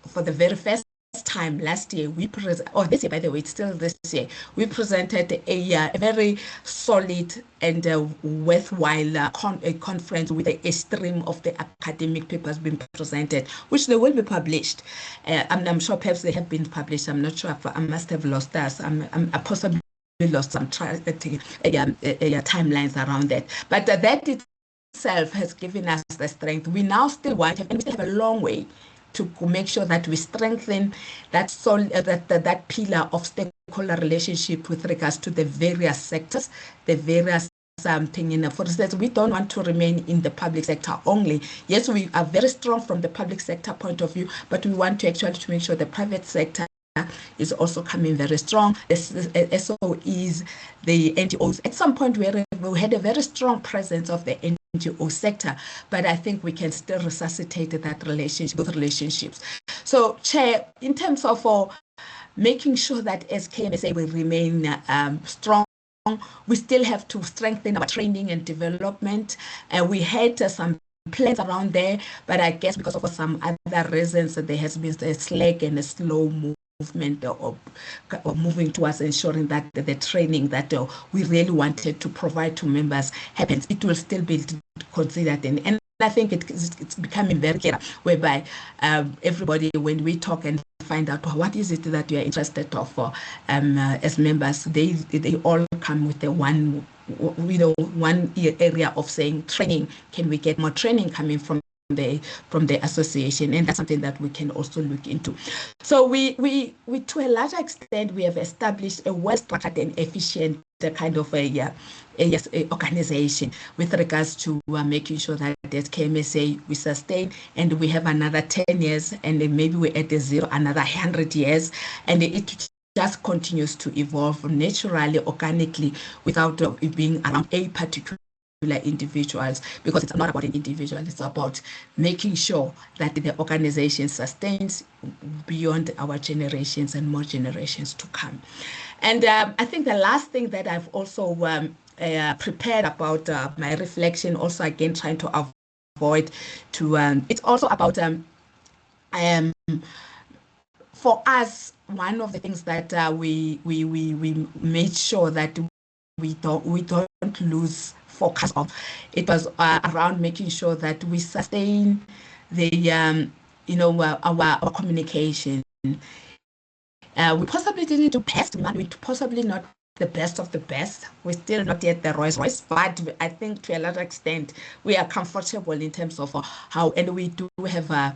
for the very first time last year, this year, by the way, it's still this year, we presented a very solid and worthwhile conference with a stream of the academic papers being presented, which they will be published. I'm sure perhaps they have been published. I'm not sure if I must have lost us. I possibly lost some timelines around that. But that itself has given us the strength. We now still want, and we still have a long way to make sure that we strengthen that that pillar of stakeholder relationship with regards to the various sectors, the various thing. For instance, we don't want to remain in the public sector only. Yes, we are very strong from the public sector point of view, but we want to actually make sure the private sector is also coming very strong. The SOEs, the NGOs. At some point, we had a very strong presence of the NGO sector, but I think we can still resuscitate that relationship, those relationships. So, Chair, in terms of making sure that as KMSA we remain strong, we still have to strengthen our training and development. We had some plans around there, but I guess because of some other reasons, there has been a slack and a slow movement of moving towards ensuring that the training that we really wanted to provide to members happens. It will still be considered, and I think it's becoming very clear, whereby everybody, when we talk and find out what is it that you are interested of as members, they all come with the one area of saying training. Can we get more training coming from the association? And that's something that we can also look into. So we to a large extent, we have established a well-structured and efficient kind of a organization with regards to making sure that as KMSA we sustain, and we have another 10 years, and then maybe we're at another 100 years, and it just continues to evolve naturally, organically, without it being around a particular individuals, because it's not about an individual, it's about making sure that the organization sustains beyond our generations and more generations to come. And I think the last thing that I've also prepared about my reflection, also again trying to avoid to it's also about for us, one of the things that we made sure that we don't lose focus of, it was around making sure that we sustain the our communication. We possibly didn't do best, we possibly not the best of the best. We're still not yet the Rolls Royce, but I think to a large extent we are comfortable in terms of how, and we do have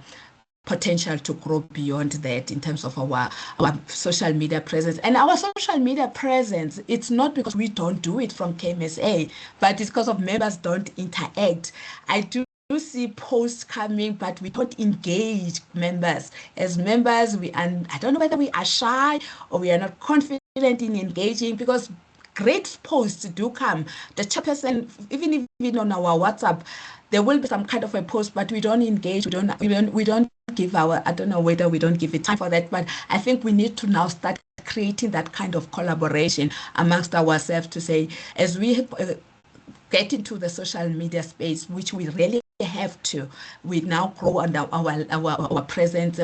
potential to grow beyond that in terms of our social media presence. And our social media presence, it's not because we don't do it from KMSA, but it's because of members don't interact. I do see posts coming, but we don't engage members. As members, I don't know whether we are shy or we are not confident in engaging, because great posts do come. The chairperson, even on our WhatsApp, there will be some kind of a post, but we don't engage. We don't give our, I don't know whether we don't give it time for that, but I think we need to now start creating that kind of collaboration amongst ourselves to say, as we get into the social media space, which we really have to, we now grow under our presence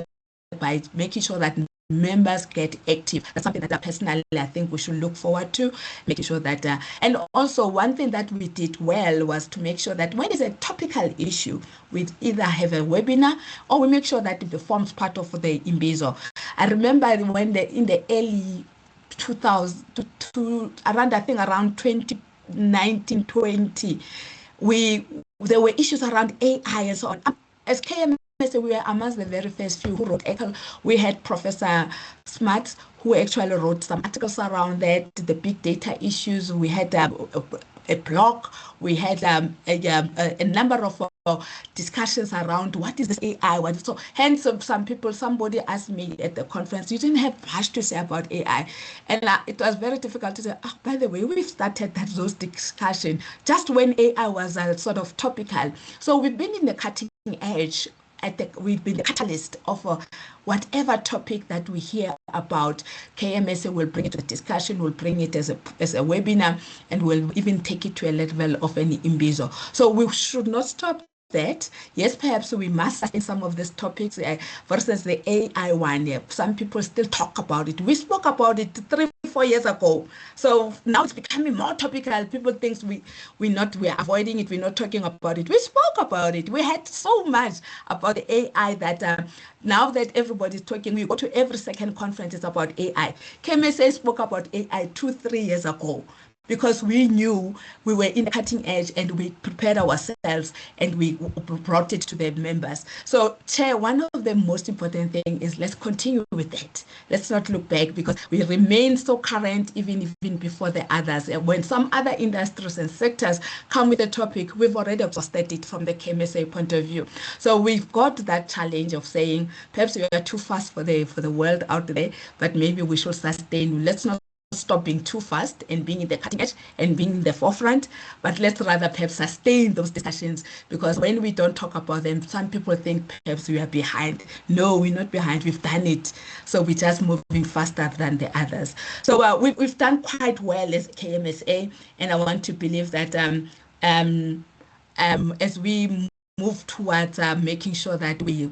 by making sure that members get active. That's something that personally I think we should look forward to, making sure that, and also one thing that we did well was to make sure that when it's a topical issue, we either have a webinar or we make sure that it forms part of the Imbizo. I remember when in the early 2000 around 2019, 20, there were issues around AI and so on. As KMSA, we were amongst the very first few who wrote. We had Professor Smart, who actually wrote some articles around that, the big data issues. We had a blog. We had a number of discussions around what is this AI. So hence, somebody asked me at the conference, you didn't have much to say about AI. And it was very difficult to say, by the way, we've started those discussions just when AI was sort of topical. So we've been in the cutting edge. We've been the catalyst of whatever topic that we hear about. KMSA will bring it to the discussion, will bring it as a webinar, and will even take it to a level of an Imbizo. So we should not stop that. Yes, perhaps we must sustain some of these topics. For instance, the AI one, some people still talk about it. We spoke about it 3-4 years ago. So now it's becoming more topical. People think we're avoiding it. We're not talking about it. We spoke about it. We had so much about the AI that now that everybody's talking, we go to every second conference, it's about AI. KMSA spoke about AI 2-3 years ago, because we knew we were in the cutting edge and we prepared ourselves and we brought it to the members. So, Chair, one of the most important things is let's continue with that. Let's not look back, because we remain so current even before the others. When some other industries and sectors come with a topic, we've already exhausted it from the KMSA point of view. So we've got that challenge of saying, perhaps we are too fast for the world out there, but maybe we should sustain. Let's not stop being too fast and being in the cutting edge and being in the forefront, but let's rather perhaps sustain those discussions, because when we don't talk about them, some people think perhaps we are behind. No, we're not behind. We've done it. So we're just moving faster than the others. So we've done quite well as KMSA, and I want to believe that as we move towards making sure that we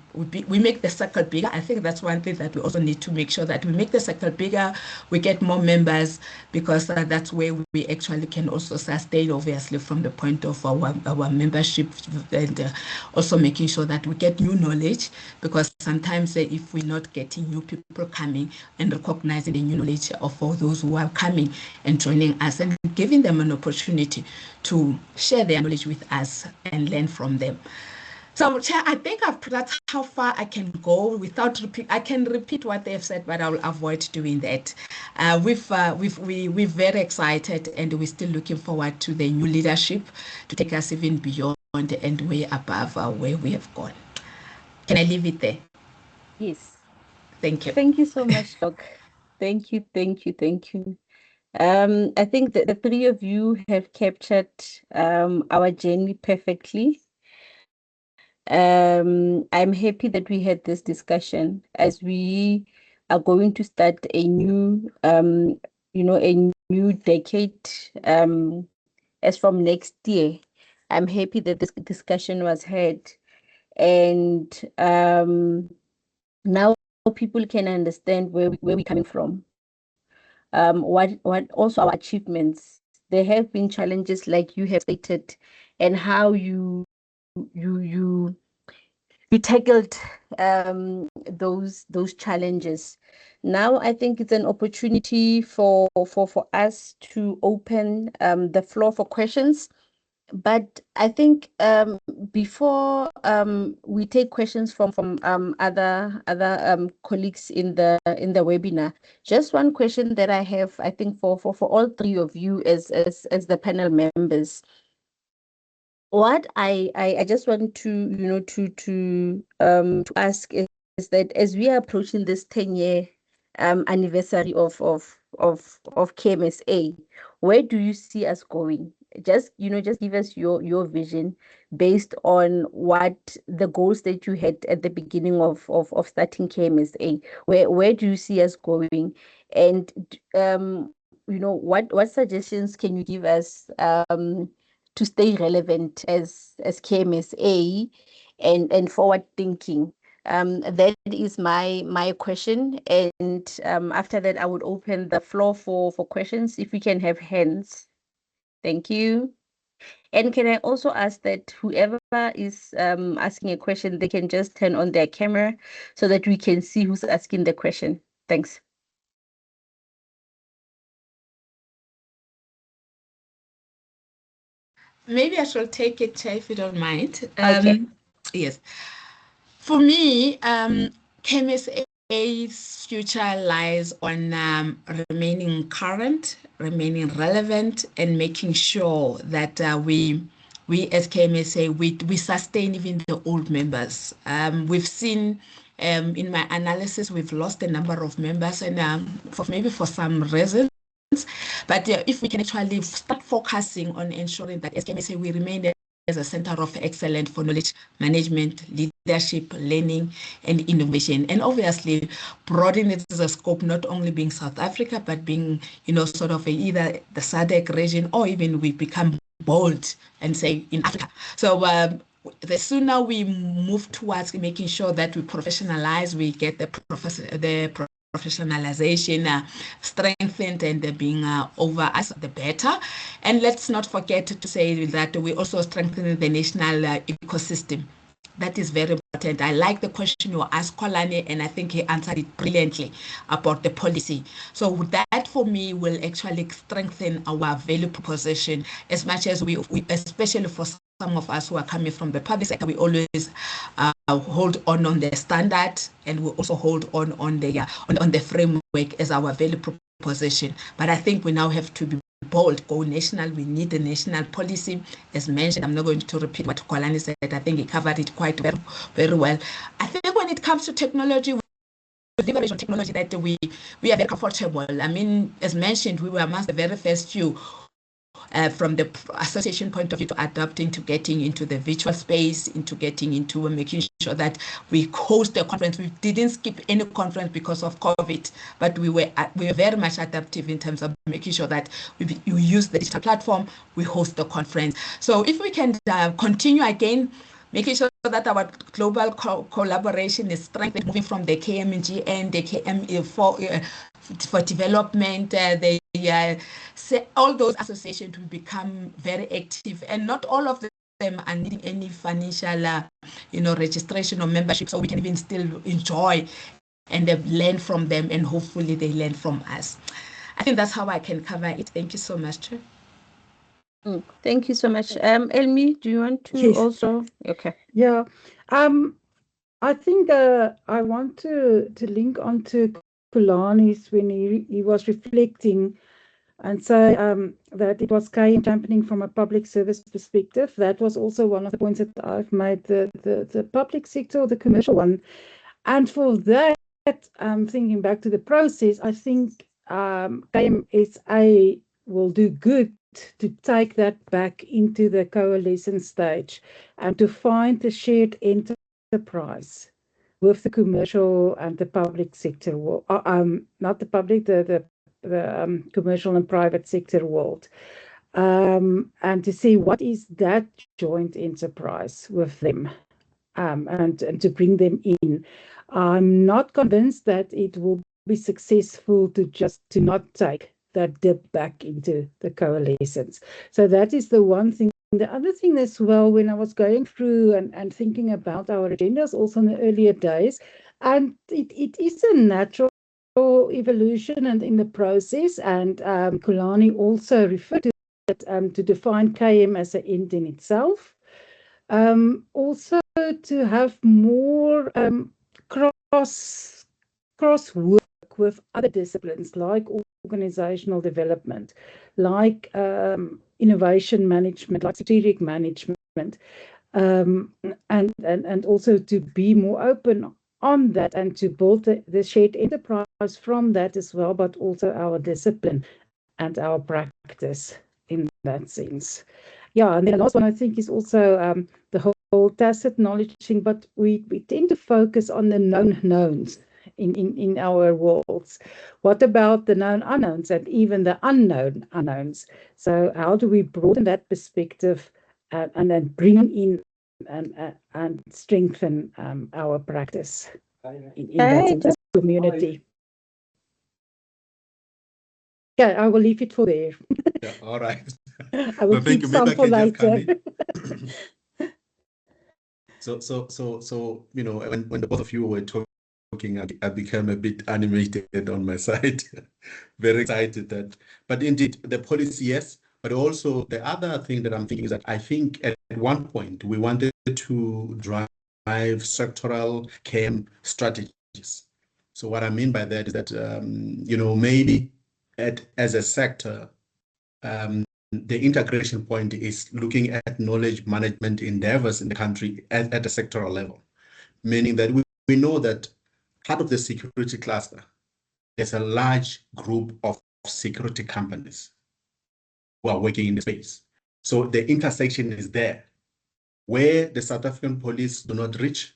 make the circle bigger. I think that's one thing that we also need to make sure that we make the circle bigger, we get more members, because that's where we actually can also sustain, obviously, from the point of our membership, and also making sure that we get new knowledge, because sometimes if we're not getting new people coming and recognizing the new knowledge of all those who are coming and joining us and giving them an opportunity to share their knowledge with us and learn from them. So, Chair, I think that's how far I can go without repeat. I can repeat what they've said, but I will avoid doing that. We're very excited, and we're still looking forward to the new leadership to take us even beyond and way above where we have gone. Can I leave it there? Yes. Thank you. Thank you so much, Doc. Thank you, thank you, thank you. I think that the three of you have captured our journey perfectly. I'm happy that we had this discussion, as we are going to start a new, a new decade as from next year. I'm happy that this discussion was had, and now people can understand where we're coming from. What also our achievements. There have been challenges, like you have stated, and how you tackled those challenges. Now I think it's an opportunity for us to open the floor for questions. But I think before we take questions from other colleagues in the webinar, just one question that I have, I think for all three of you as the panel members. What I just want to to ask is that as we are approaching this 10-year anniversary of KMSA, where do you see us going? Just just give us your vision based on what the goals that you had at the beginning of starting KMSA. Where do you see us going? And what suggestions can you give us to stay relevant as KMSA and forward thinking? That is my question. And after that, I would open the floor for questions if we can have hands. Thank you. And can I also ask that whoever is asking a question, they can just turn on their camera so that we can see who's asking the question. Thanks. Maybe I shall take it, Chair, if you don't mind. Okay. Yes. For me, KMSA's future lies on remaining current, remaining relevant, and making sure that we as KMSA, we sustain even the old members. We've seen in my analysis, we've lost a number of members, and for some reasons. But if we can actually start focusing on ensuring that as KMSA, we remain as a center of excellence for knowledge management, leadership, learning, and innovation. And obviously, broaden it as a scope, not only being South Africa, but being, sort of either the SADC region, or even we become bold and say in Africa. So the sooner we move towards making sure that we professionalize, we get the professionalization strengthened and being over us, the better. And let's not forget to say that we also strengthen the national ecosystem. That is very important. I like the question you asked Kolani, and I think he answered it brilliantly about the policy. So that for me will actually strengthen our value proposition as much as we especially for some of us who are coming from the public sector, we always hold on the standard, and we also hold on the framework as our value proposition. But I think we now have to be bold, go national. We need a national policy, as mentioned. I'm not going to repeat what Kolani said. I think he covered it quite very well. I think when it comes to technology, liberation technology, that we are very comfortable. I mean, as mentioned, we were amongst the very first few from the association point of view to adapting to getting into the virtual space, into getting into making sure that we host a conference. We didn't skip any conference because of COVID, but we were very much adaptive in terms of making sure that we use the digital platform, we host the conference. So if we can continue again, making sure that our global collaboration is strengthened, moving from the KMG and the KM for development, all those associations will become very active, and not all of them are needing any financial, registration or membership, so we can even still enjoy and learn from them, and hopefully they learn from us. I think that's how I can cover it. Thank you so much. Thank you so much. Elmi, do you want to Yes. also? Okay. Yeah. I think I want to link on to Kulani's when he was reflecting and say that it was KM championing from a public service perspective. That was also one of the points that I've made, the public sector, the commercial one. And for that, thinking back to the process, I think KMSA will do good to take that back into the coalition stage and to find a shared enterprise with the commercial and the public sector, not the public, the commercial and private sector world, and to see what is that joint enterprise with them, and to bring them in. I'm not convinced that it will be successful to not take that dip back into the coalitions. So that is the one thing. The other thing as well, when I was going through and thinking about our agendas also in the earlier days, and it is a natural evolution and in the process, and Kulani also referred to to define KM as an end in itself. Also to have more cross work with other disciplines like organizational development, like innovation management, like strategic management, and also to be more open on that and to build the shared enterprise from that as well, but also our discipline and our practice in that sense. Yeah, and then the last one I think is also the whole tacit knowledge thing, but we tend to focus on the known knowns in our worlds. What about the known unknowns and even the unknown unknowns? So how do we broaden that perspective and then bring in and strengthen our practice in that sense as a community? Yeah, I will leave it for there. Yeah, all right. I will Well, thank keep you. Maybe some I for can just come later. in. So, you know, when the both of you were talking, I became a bit animated on my side, very excited that, but indeed the policy, yes, but also the other thing that I'm thinking is that I think at one point we wanted to drive sectoral KM strategies. So what I mean by that is that, you know, maybe as a sector, the integration point is looking at knowledge management endeavors in the country at a sectoral level, meaning that we know that part of the security cluster, there's a large group of security companies who are working in the space. So the intersection is there, where the South African police do not reach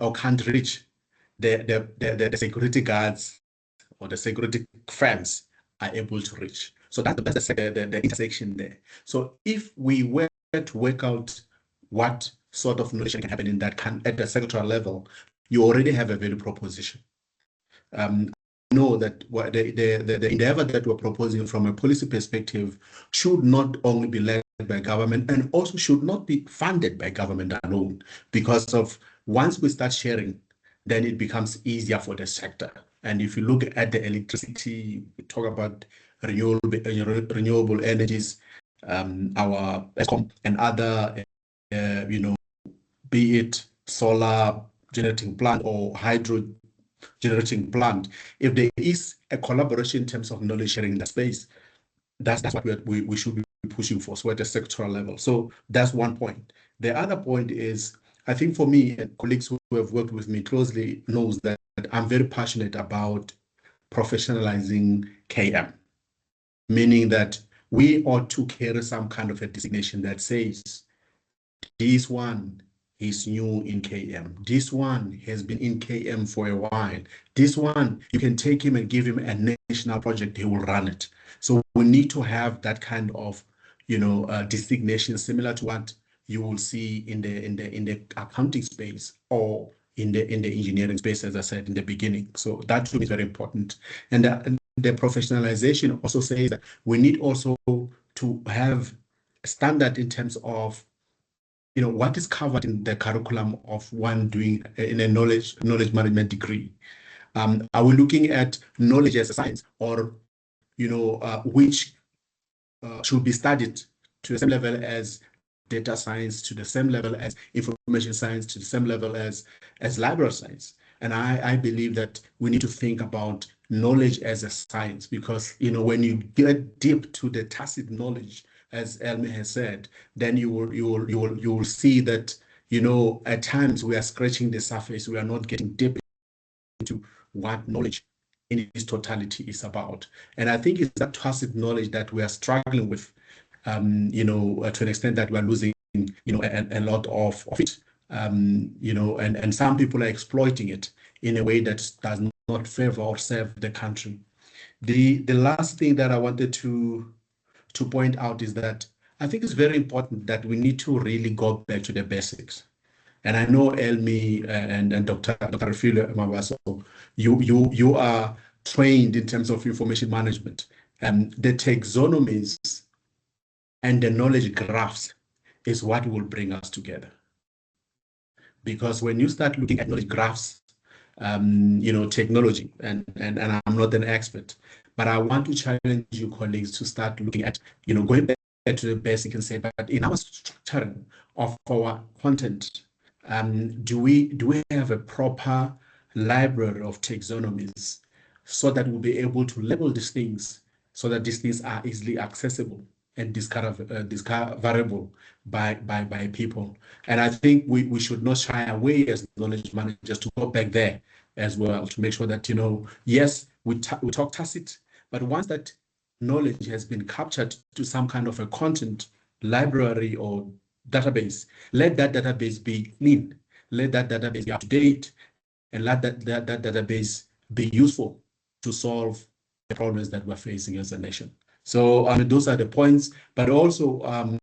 or can't reach the security guards or the security firms are able to reach. So that's the intersection there. So if we were to work out what sort of knowledge can happen in that at the sectoral level, you already have a value proposition. Know that the endeavor that we're proposing from a policy perspective should not only be led by government and also should not be funded by government alone, because of once we start sharing, then it becomes easier for the sector. And if you look at the electricity, we talk about renewable energies, our ESCOM and other, you know, be it solar generating plant or hydro generating plant, if there is a collaboration in terms of knowledge sharing in the space, that's what we should be pushing for, so at a sectoral level. So that's one point. The other point is, I think for me, and colleagues who have worked with me closely knows that I'm very passionate about professionalizing KM, meaning that we ought to carry some kind of a designation that says, this one is new in KM. This one has been in KM for a while. This one, you can take him and give him a national project, he will run it. So we need to have that kind of, you know, designation similar to what you will see in the accounting space or in the engineering space, as I said in the beginning. So that to me is very important. And the professionalization also says that we need also to have a standard in terms of, you know, what is covered in the curriculum of one doing in a knowledge management degree. Are we looking at knowledge as a science, or, you know, which should be studied to the same level as data science, to the same level as information science, to the same level as library science? And I believe that we need to think about knowledge as a science, because, you know, when you get deep to the tacit knowledge, as Elmi has said, then you will see that, you know, at times we are scratching the surface. We are not getting deep into what knowledge in its totality is about. And I think it's that tacit knowledge that we are struggling with, you know, to an extent that we are losing, you know, a lot of it, you know, and some people are exploiting it in a way that does not favor or serve the country. The last thing that I wanted to point out is that I think it's very important that we need to really go back to the basics. And I know Elmi and Dr. Refilo Mabaso, you are trained in terms of information management. The taxonomies and the knowledge graphs is what will bring us together. Because when you start looking at knowledge graphs, you know, technology, and I'm not an expert, but I want to challenge you colleagues to start looking at, you know, going back to the basic and say, but in our structuring of our content, do we have a proper library of taxonomies so that we'll be able to label these things so that these things are easily accessible and discoverable by people. And I think we should not shy away as knowledge managers to go back there as well to make sure that, yes, we talk tacit, but once that knowledge has been captured to some kind of a content library or database, let that database be clean, let that database be up to date, and let that database be useful to solve the problems that we're facing as a nation. So those are the points, but also,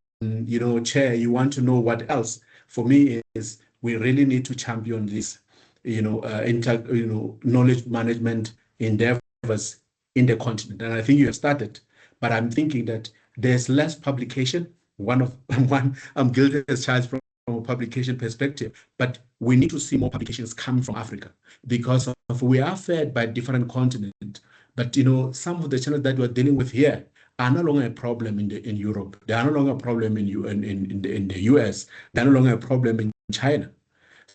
Chair, you want to know what else? For me is we really need to champion this, knowledge management endeavors in the continent. And I think you have started, but I'm thinking that there's less publication. I'm guilty as charged from a publication perspective, but we need to see more publications coming from Africa because we are fed by different continents. But some of the challenges that we're dealing with here are no longer a problem in Europe. They are no longer a problem in the US. They're no longer a problem in China.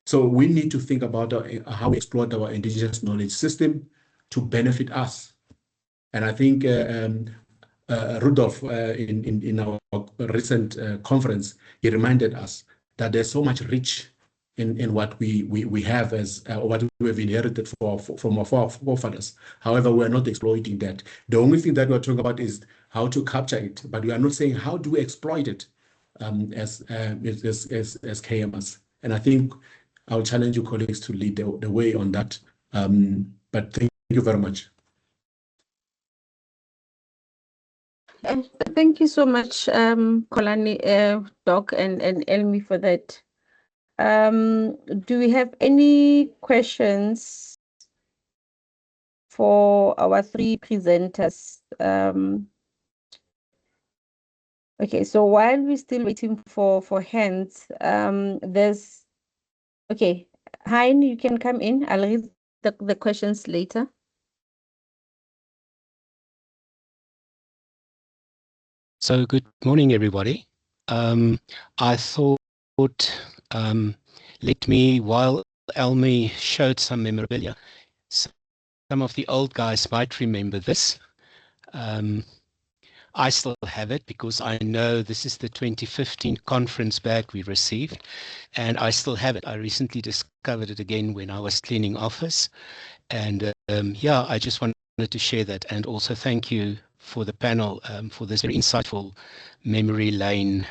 So we need to think about how we exploit our indigenous knowledge system to benefit us. And I think Rudolph, in our recent conference, he reminded us that there's so much rich in what we have as what we have inherited from our forefathers. However, we are not exploiting that. The only thing that we're talking about is how to capture it, but we are not saying how do we exploit it as KMS. And I think I'll challenge you colleagues to lead the way on that. But thank you very much. Thank you so much, Kolani, Doc, and Elmi for that. Do we have any questions for our three presenters? Okay, so while we're still waiting for hands, okay, Hein, you can come in. I'll read the questions later. So good morning, everybody. I thought, let me, while Elmi showed some memorabilia, some of the old guys might remember this. I still have it because I know this is the 2015 conference bag we received, and I still have it. I recently discovered it again when I was cleaning office. And yeah, I just wanted to share that, and also thank you for the panel for this very insightful memory lane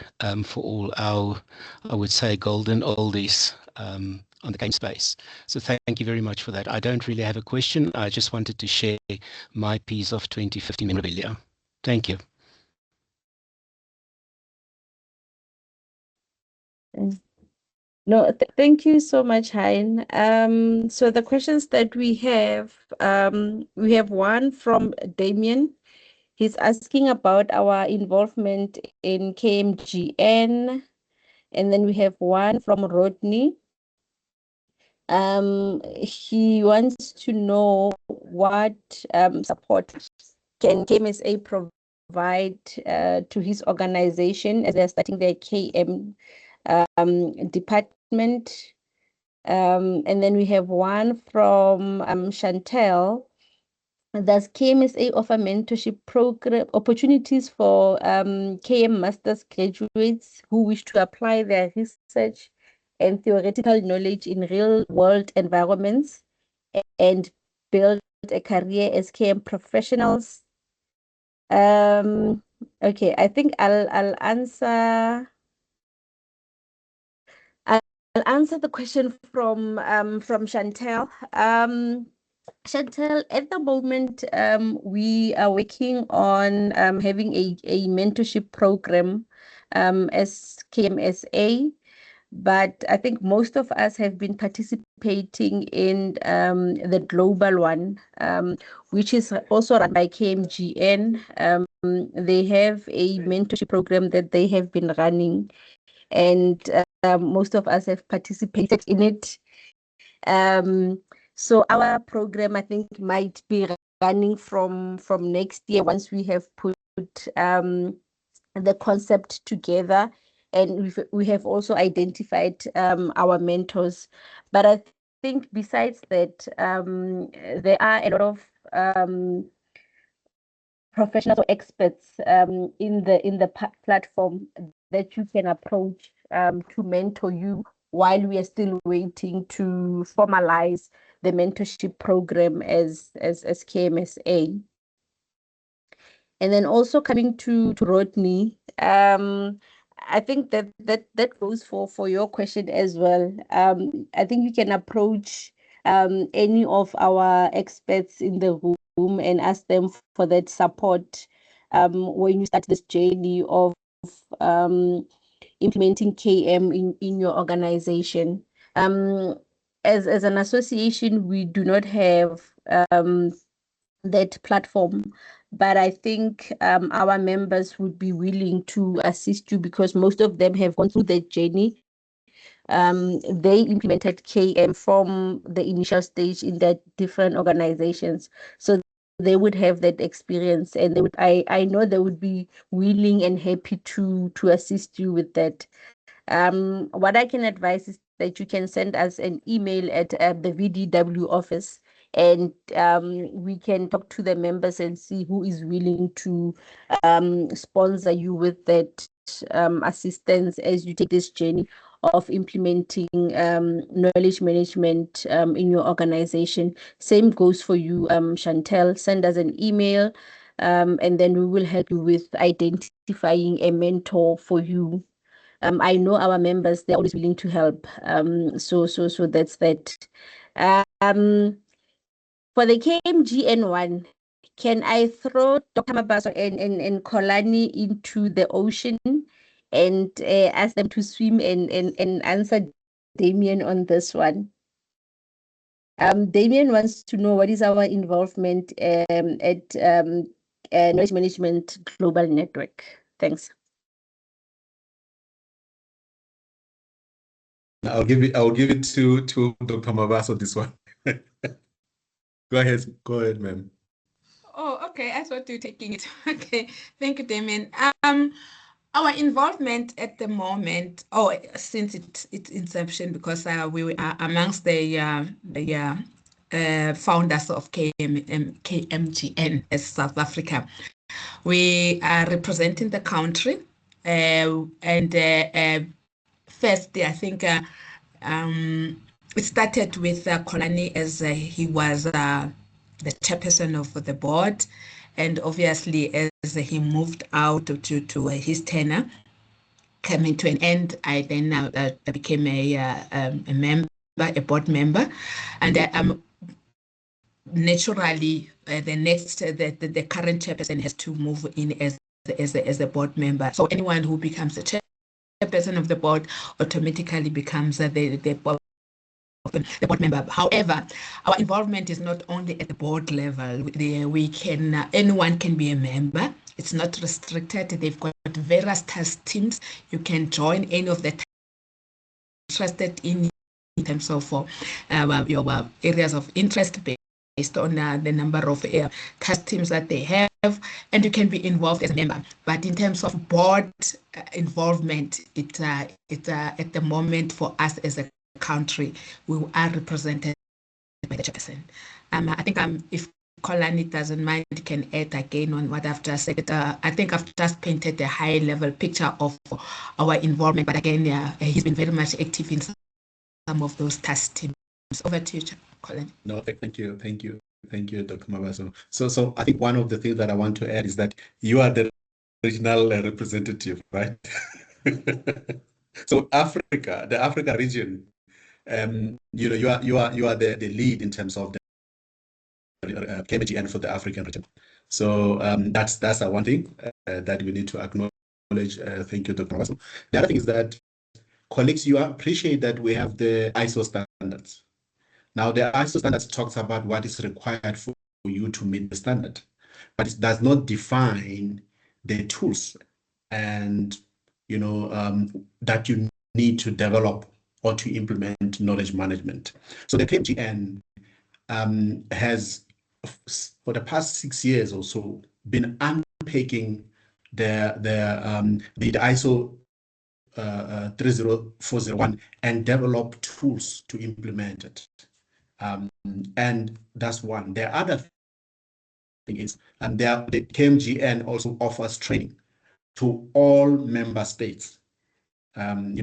for all our, I would say, golden oldies on the game space. So thank you very much for that. I don't really have a question. I just wanted to share my piece of 2015 memorabilia. Thank you. No, thank you so much, Hein. So the questions that we have one from Damien. He's asking about our involvement in KMGN. And then we have one from Rodney. He wants to know what support can KMSA provide to his organization as they're starting their KM department. And then we have one from Chantel. Does KMSA offer mentorship program opportunities for KM Masters graduates who wish to apply their research and theoretical knowledge in real-world environments and build a career as KM professionals? Okay, I think I'll answer the question from Chantel. Chantel, at the moment, we are working on having a mentorship program as KMSA, but I think most of us have been participating in the global one, which is also run by KMGN. They have a mentorship program that they have been running, and most of us have participated in it. So our program, I think, might be running from next year once we have put the concept together, and we have also identified our mentors. But I think besides that, there are a lot of professionals or experts in the platform that you can approach to mentor you while we are still waiting to formalize the mentorship program as KMSA. And then also coming to Rodney, I think that goes for your question as well. I think you can approach any of our experts in the room and ask them for that support when you start this journey of implementing KM in your organization. As an association, we do not have that platform, but I think our members would be willing to assist you because most of them have gone through that journey. They implemented KM from the initial stage in their different organizations, so they would have that experience, and they would, I know they would be willing and happy to assist you with that. What I can advise is that you can send us an email at the VDW office, and we can talk to the members and see who is willing to sponsor you with that assistance as you take this journey of implementing knowledge management in your organization. Same goes for you, Chantel. Send us an email, and then we will help you with identifying a mentor for you. I know our members, they're always willing to help. So that's that. Um, for the KMGN1, can I throw Dr. Mabaso and Kolani into the ocean and ask them to swim and answer Damien on this one? Damien wants to know what is our involvement at Knowledge Management Global Network. Thanks. I'll give it to Dr. Mabaso this one. Go ahead, ma'am. Oh, okay. I thought you were taking it. Okay. Thank you, Damien. Our involvement at the moment, since its inception, because we are amongst the founders of KMGN as South Africa. We are representing the country, and first, I think it started with Kolani as he was the chairperson of the board, and obviously as he moved out to his tenure coming to an end, I then became a member, a board member, and naturally the current chairperson has to move in as a board member. So anyone who becomes the chairperson of the board automatically becomes the board member. However, our involvement is not only at the board level. We can anyone can be a member. It's not restricted. They've got various task teams. You can join any of the interested in terms of your areas of interest based on the number of task teams that they have, and you can be involved as a member. But in terms of board involvement, it's at the moment for us as a country, we are represented by the chairperson. I think if Kolani doesn't mind, can add again on what I've just said. I think I've just painted a high-level picture of our involvement, but again, he's been very much active in some of those task teams. Over to you, Kolani. No, thank you, Dr. Mabaso. So I think one of the things that I want to add is that you are the regional representative, right? So Africa, the Africa region, you are the lead in terms of the KMGN for the African region. So that's one thing that we need to acknowledge. Thank you, Dr. Mabaso. The other thing is that, colleagues, you appreciate that we have the ISO standards. Now, the ISO standards talks about what is required for you to meet the standard, but it does not define the tools and that you need to develop or to implement knowledge management. So the KMGN has, for the past 6 years or so, been unpacking the ISO 30401 and develop tools to implement it. And that's one. The other thing is, the KMGN also offers training to all member states. And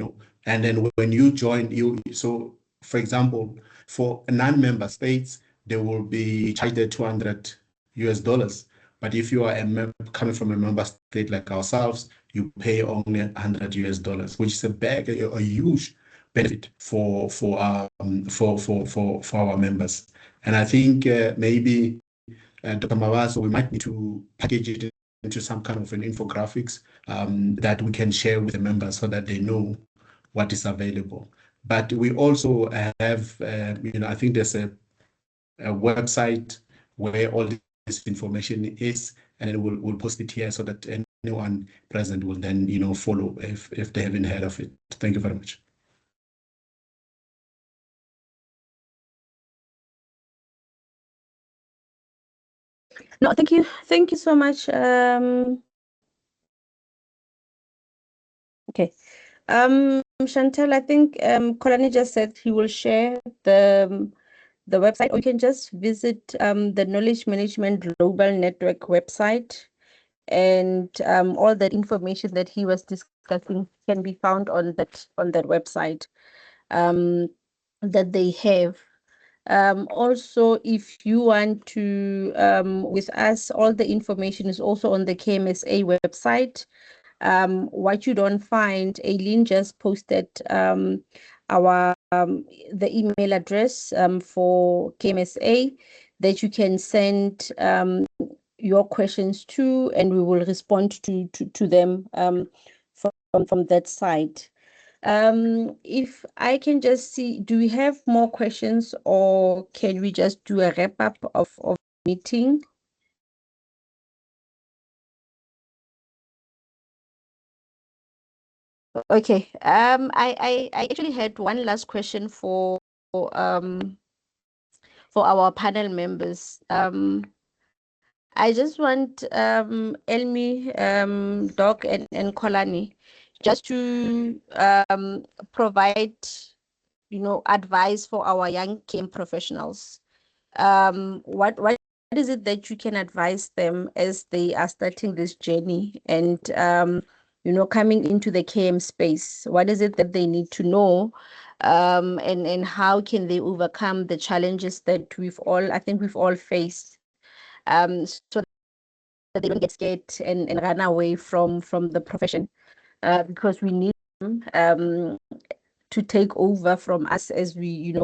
then when you join, so for example, for non-member states, they will be charged $200. But if you are coming from a member state like ourselves, you pay only $100, which is a huge benefit for our members. And I think maybe Dr. Mawazo, we might need to package it into some kind of an infographics that we can share with the members so that they know what is available. But we also have, I think there's a website where all this information is, and we'll post it here so that anyone present will then, follow if they haven't heard of it. Thank you very much. No, thank you. Thank you so much. Okay. Chantel, I think Kolani just said he will share the website, or you can just visit the Knowledge Management Global Network website, and all that information that he was discussing can be found on that website that they have. Also, if you want to with us, all the information is also on the KMSA website. What you don't find, Aileen just posted our the email address for KMSA that you can send your questions to, and we will respond to them from that side. If I can just see, do we have more questions, or can we just do a wrap up of the meeting? Okay. I actually had one last question for our panel members. I just want Elmi, Doc, and Kolani just to provide, advice for our young KM professionals. What is it that you can advise them as they are starting this journey and coming into the KM space? What is it that they need to know, and how can they overcome the challenges that I think we've all faced, so that they don't get scared and run away from the profession, because we need them to take over from us as we,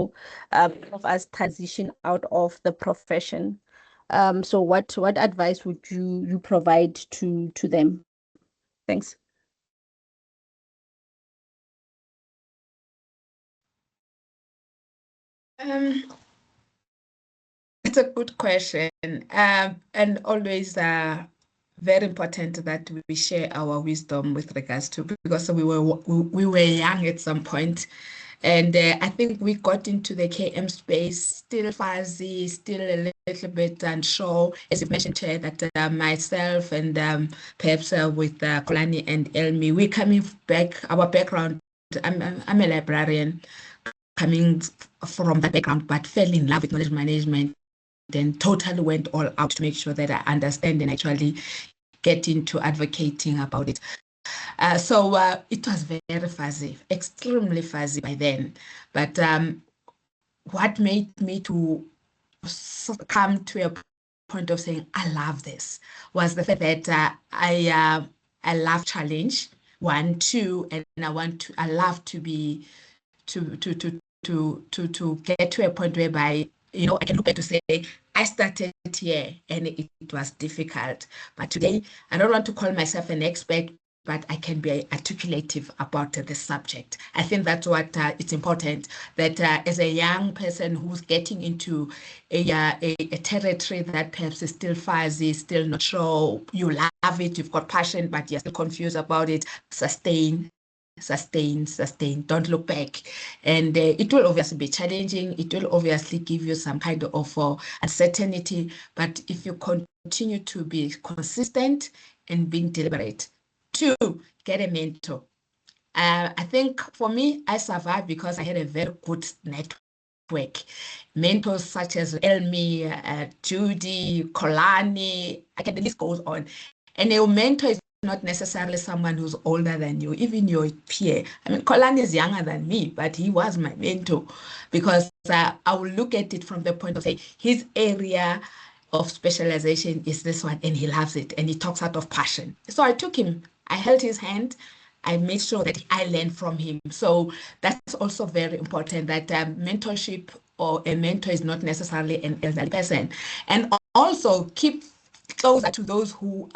of us transition out of the profession. So what advice would you provide to them? Thanks. It's a good question, and always very important that we share our wisdom with regards to, because we were young at some point, and I think we got into the KM space still fuzzy, still a little bit unsure. As you mentioned, Chair, that myself and perhaps with Kolani and Elmi, we're coming back. Our background, I'm a librarian, coming from that background, but fell in love with knowledge management, then totally went all out to make sure that I understand and actually get into advocating about it. So it was very fuzzy, extremely fuzzy by then. But what made me to come to a point of saying, I love this, was the fact that I love challenge, 1, 2, and I love to be to get to a point whereby, I can look back to say, I started here and it was difficult. But today, I don't want to call myself an expert, but I can be articulative about the subject. I think that's what it's important, that as a young person who's getting into a territory that perhaps is still fuzzy, still not sure, you love it, you've got passion, but you're still confused about it, sustain, don't look back. And it will obviously be challenging. It will obviously give you some kind of uncertainty. But if you continue to be consistent and being deliberate. 2, get a mentor. I think for me, I survived because I had a very good network. Mentors such as Elmi, Judy, Kolani, the list goes on. And your mentor is not necessarily someone who's older than you, even your peer. I mean, Kolani is younger than me, but he was my mentor because I will look at it from the point of say his area of specialization is this one and he loves it and he talks out of passion. So I took him, I held his hand, I made sure that I learned from him. So that's also very important that mentorship or a mentor is not necessarily an elderly person. And also keep closer to those who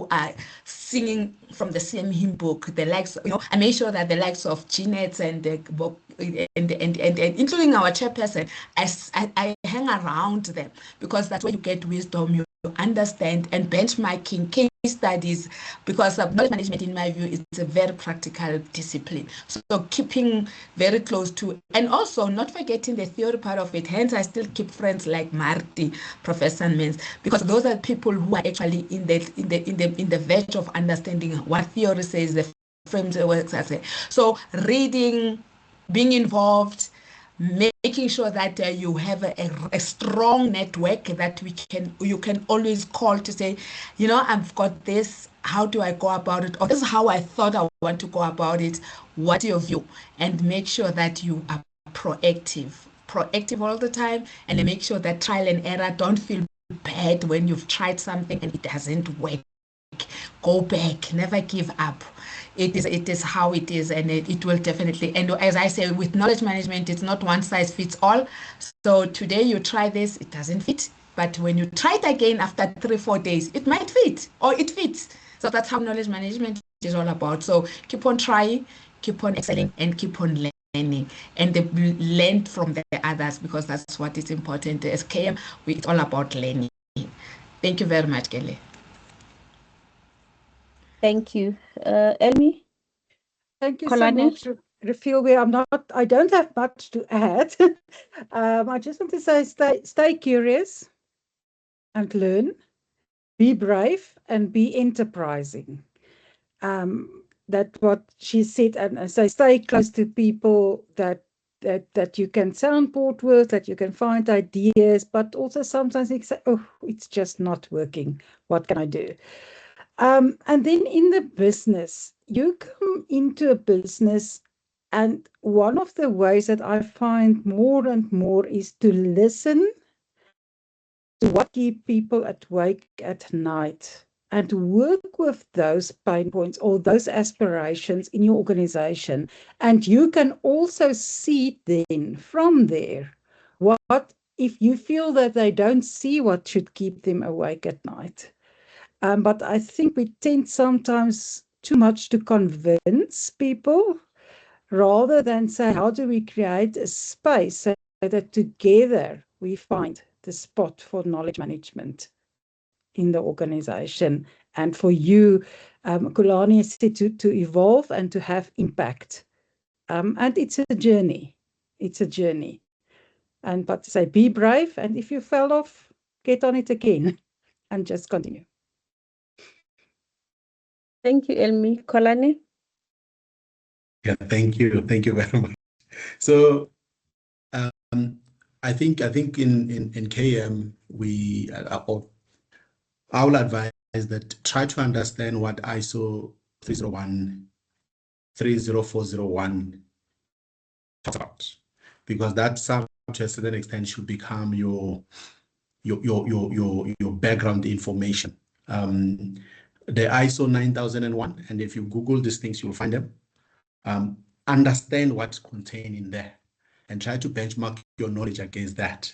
are singing from the same hymn book, the likes, I made sure that the likes of Jeanette and the book and including our chairperson, I hang around them because that's where you get wisdom, you understand, and benchmarking case studies, because knowledge management, in my view, is a very practical discipline. So keeping very close to, and also not forgetting the theory part of it. Hence, I still keep friends like Marty, Professor Mens, because those are people who are actually in the verge of understanding what theory says, the frameworks I say. So reading, being involved, making sure that you have a strong network that you can always call to say, I've got this, how do I go about it, or this is how I thought I want to go about it, what's your view? And make sure that you are proactive all the time, and make sure that trial and error, don't feel bad when you've tried something and it doesn't work. Go back, never give up. It is how it is, and it will definitely. And as I say, with knowledge management, it's not one size fits all. So today you try this, it doesn't fit. But when you try it again after 3-4 days, it might fit or it fits. So that's how knowledge management is all about. So keep on trying, keep on excelling, and keep on learning, and learn from the others, because that's what is important. As KM, it's all about learning. Thank you very much, Kelly. Thank you. Elmi? Thank you Kolani? so much, Refilwe. I don't have much to add. I just want to say, stay curious and learn, be brave and be enterprising. That what she said, and so stay close to people that you can soundboard with, that you can find ideas, but also sometimes you say, oh, it's just not working. What can I do? And then in the business, you come into a business, and one of the ways that I find more and more is to listen to what keep people awake at night and work with those pain points or those aspirations in your organization. And you can also see then from there what if you feel that they don't see what should keep them awake at night. But I think we tend sometimes too much to convince people rather than say, how do we create a space so that together we find the spot for knowledge management in the organization, and for you, Kulani said, to evolve and to have impact. And it's a journey. It's a journey. But to say, be brave, and if you fell off, get on it again and just continue. Thank you, Elmi. Kolani? Yeah, thank you very much. So I think in KM I will advise that try to understand what ISO 30401 talks about, because that to a certain extent should become your background information. The ISO 9001, and if you Google these things, you'll find them. Understand what's contained in there and try to benchmark your knowledge against that.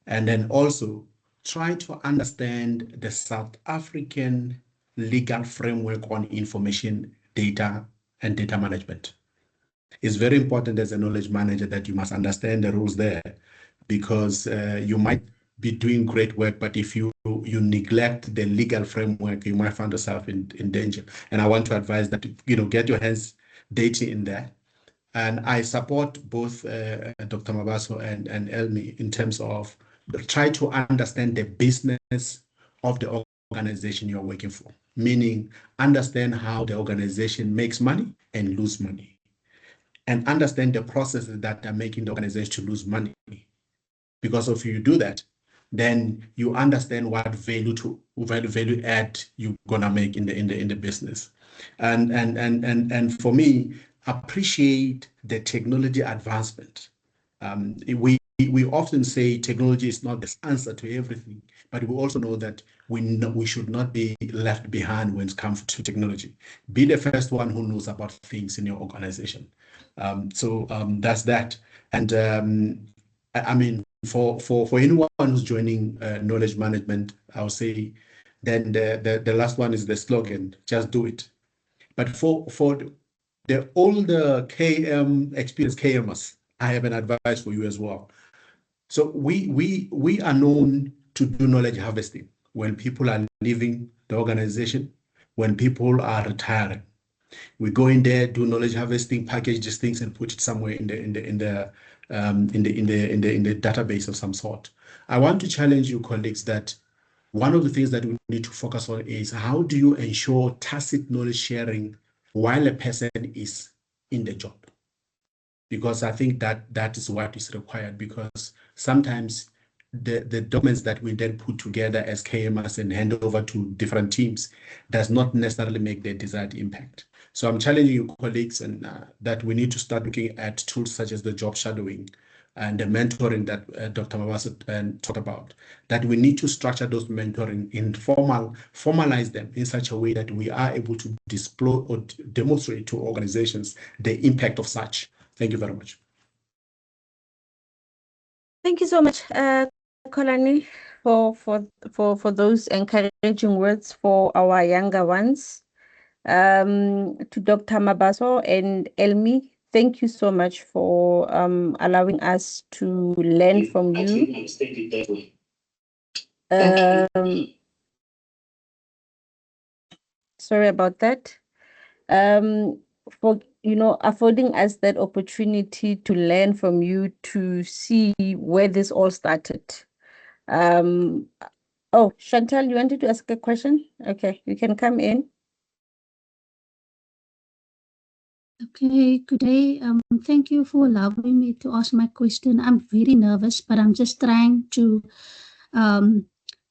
And then also try to understand the South African legal framework on information data and data management. It's very important as a knowledge manager that you must understand the rules there, because you might be doing great work, but if you neglect the legal framework, you might find yourself in danger. And I want to advise that, get your hands dirty in there. And I support both Dr. Mabaso and Elmi in terms of try to understand the business of the organization you're working for. meaning understand how the organization makes money and lose money, and understand the processes that are making the organization to lose money. Because if you do that, then you understand what value add you're gonna make in the business. And for me, appreciate the technology advancement. We often say technology is not the answer to everything, but we also know that we should not be left behind when it comes to technology. Be the first one who knows about things in your organization. So that's that. And I mean, for anyone who's joining knowledge management, I'll say then the last one is the slogan, just do it. But for the older KM experienced KMers, I have an advice for you as well. So we are known to do knowledge harvesting when people are leaving the organization, when people are retiring. We go in there, do knowledge harvesting, package these things, and put it somewhere in the database of some sort. I want to challenge you, colleagues, that one of the things that we need to focus on is how do you ensure tacit knowledge sharing while a person is in the job? Because I think that is what is required, because sometimes the documents that we then put together as KMS and hand over to different teams does not necessarily make the desired impact. So I'm challenging you, colleagues, and that we need to start looking at tools such as the job shadowing and the mentoring that Dr. Mabasa talked about, that we need to structure those mentoring formalize them in such a way that we are able to display or demonstrate to organizations the impact of such. Thank you very much. Thank you so much, Kolani, for those encouraging words for our younger ones. To Dr. Mabaso and Elmi, thank you so much for allowing us to learn from you. Sorry about that. For affording us that opportunity to learn from you, to see where this all started. Oh, Chantal, you wanted to ask a question? Okay, you can come in. Okay, good day. Thank you for allowing me to ask my question. I'm very nervous, but I'm just trying to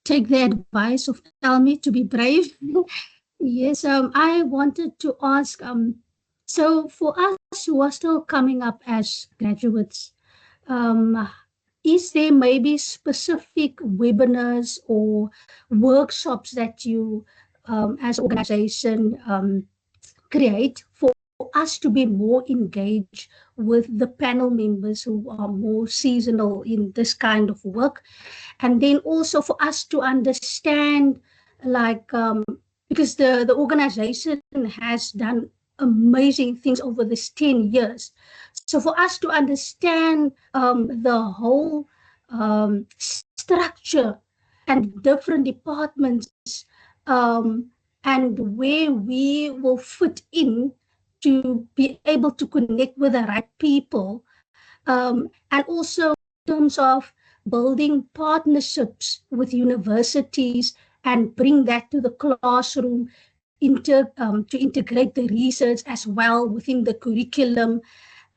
take the advice of Elmi to be brave. Yes, I wanted to ask, so for us who are still coming up as graduates, is there maybe specific webinars or workshops that you, as an organization, create for us to be more engaged with the panel members who are more seasonal in this kind of work? And then also for us to understand, like, because the organization has done amazing things over this 10 years. So for us to understand the whole structure and different departments, and where we will fit in to be able to connect with the right people, and also in terms of building partnerships with universities and bring that to the classroom, to integrate the research as well within the curriculum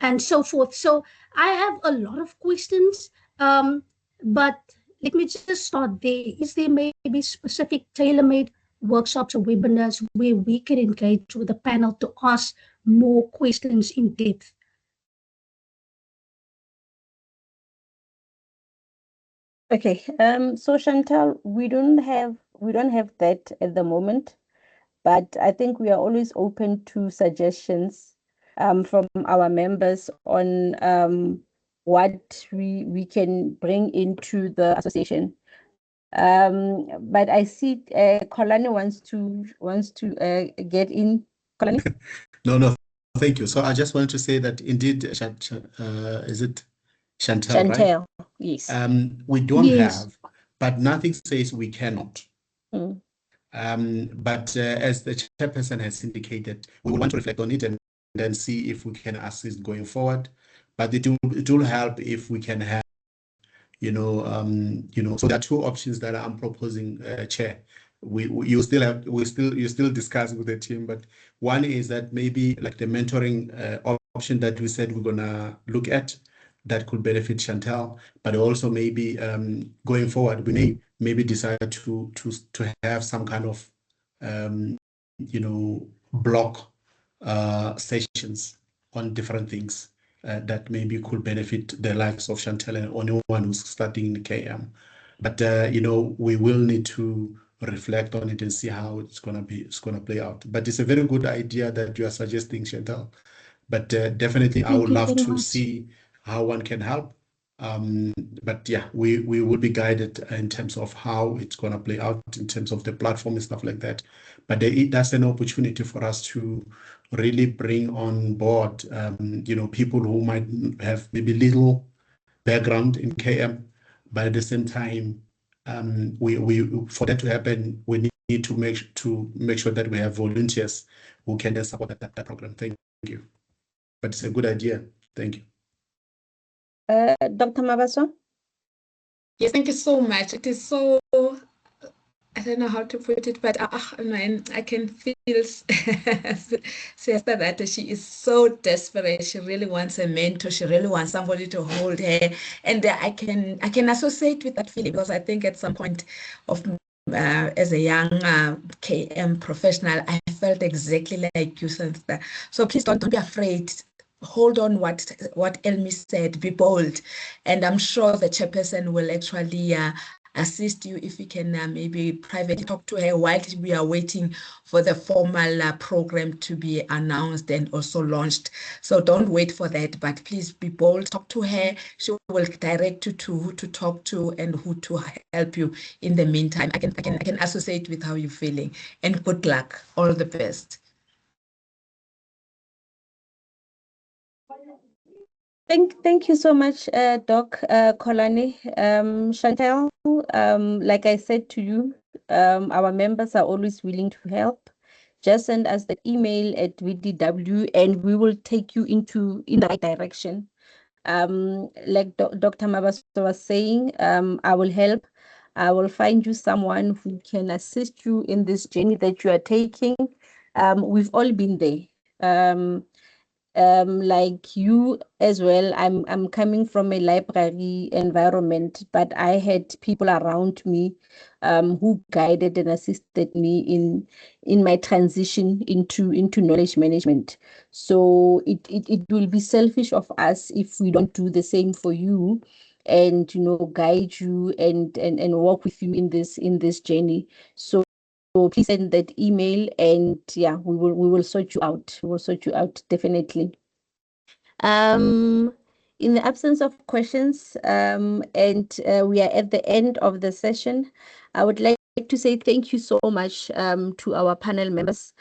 and so forth. So I have a lot of questions, but let me just start there. Is there maybe specific tailor-made workshops or webinars where we can engage with the panel to ask more questions in depth? Okay, so Chantal, we don't have that at the moment, but I think we are always open to suggestions from our members on what we can bring into the association. But I see Kolani wants to get in. Kolani? No, thank you. So I just wanted to say that indeed, is it Chantal, right? Chantal, yes. We don't Yes. have, but nothing says we cannot. Mm. But as the chairperson has indicated, we want to reflect on it and then see if we can assist going forward. But it will help if we can have, so there are two options that I'm proposing, Chair. you still discuss with the team, but one is that maybe like the mentoring option that we said we're gonna look at that could benefit Chantel, but also maybe going forward we may maybe decide to have some kind of block sessions on different things that maybe could benefit the likes of Chantel and anyone who's starting in the KM. But we will need to reflect on it and see how it's gonna play out. But it's a very good idea that you are suggesting, Chantal. But definitely, I would love to see how one can help. But yeah, we will be guided in terms of how it's gonna play out in terms of the platform and stuff like that. But that's an opportunity for us to really bring on board, people who might have maybe little background in KM, but at the same time, we for that to happen, we need to make sure that we have volunteers who can then support that program. Thank you. But it's a good idea. Thank you. Dr. Mabaso? Yes, thank you so much. It is so, I don't know how to put it, but man, I can feel Sister that she is so desperate. She really wants a mentor. She really wants somebody to hold her. And I can associate with that feeling, because I think at some point of as a young KM professional, I felt exactly like you, Sister. So please don't be afraid. Hold on what Elmi said, be bold. And I'm sure the chairperson will actually assist you if you can maybe privately talk to her while we are waiting for the formal program to be announced and also launched. So don't wait for that, but please be bold, talk to her. She will direct you to who to talk to and who to help you in the meantime. I can associate with how you're feeling, and good luck. All the best. Thank you so much, Doc Kolani. Chantel, like I said to you, our members are always willing to help. Just send us the email at VDW and we will take you in the right direction. Like Dr. Mabaso was saying, I will help. I will find you someone who can assist you in this journey that you are taking. We've all been there. Like you as well, I'm coming from a library environment, but I had people around me who guided and assisted me in my transition into knowledge management. So it will be selfish of us if we don't do the same for you and guide you and walk with you in this journey. So please send that email and yeah, we will sort you out. We will sort you out definitely. In the absence of questions, and we are at the end of the session, I would like to say thank you so much to our panel members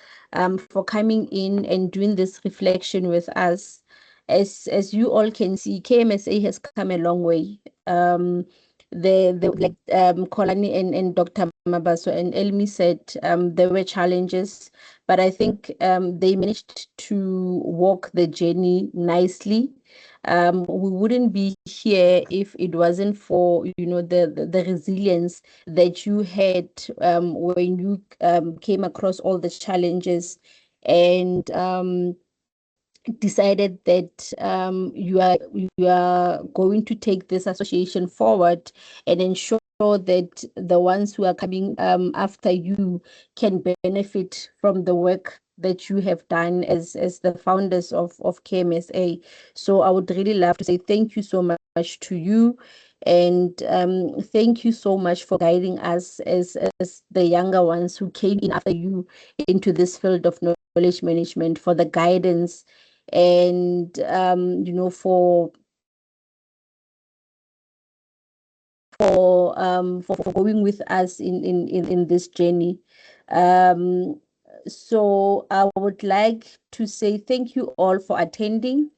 for coming in and doing this reflection with us. As you all can see, KMSA has come a long way. Like Kolani and Dr. Mabaso and Elmi said, there were challenges, but I think they managed to walk the journey nicely. We wouldn't be here if it wasn't for the resilience that you had when you came across all the challenges and decided that you are going to take this association forward and ensure that the ones who are coming after you can benefit from the work that you have done as the founders of KMSA. So I would really love to say thank you so much to you. And thank you so much for guiding us as the younger ones who came in after you into this field of knowledge management, for the guidance and for going with us in this journey. So I would like to say thank you all for attending.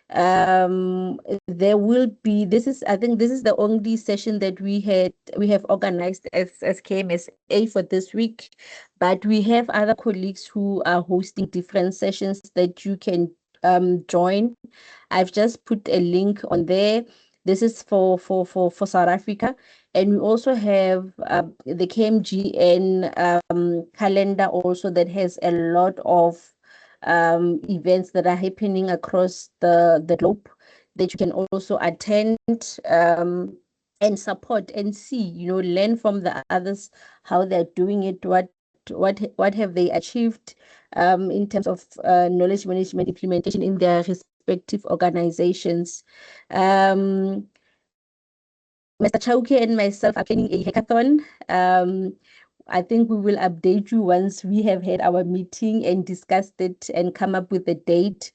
There will be I think this is the only session that we have organized as KMSA for this week, but we have other colleagues who are hosting different sessions that you can join. I've just put a link on there. This is for South Africa. And we also have the KMGN calendar also that has a lot of events that are happening across the globe that you can also attend and support and see, learn from the others how they're doing it, what have they achieved in terms of knowledge management implementation in their respective organizations. Mr. Chauke and myself are planning a hackathon. I think we will update you once we have had our meeting and discussed it and come up with a date,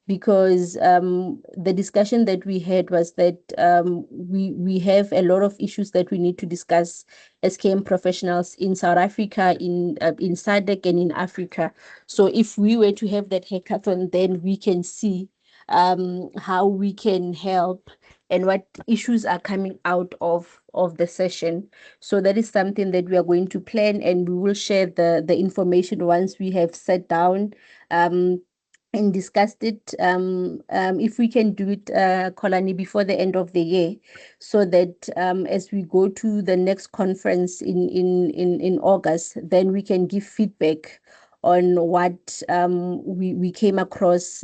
because the discussion that we had was that we have a lot of issues that we need to discuss as KM professionals in South Africa, in SADC and in Africa. So if we were to have that hackathon, then we can see how we can help and what issues are coming out of the session. So that is something that we are going to plan, and we will share the information once we have sat down and discussed it. If we can do it, Kolani, before the end of the year, so that as we go to the next conference in August, then we can give feedback on what we came across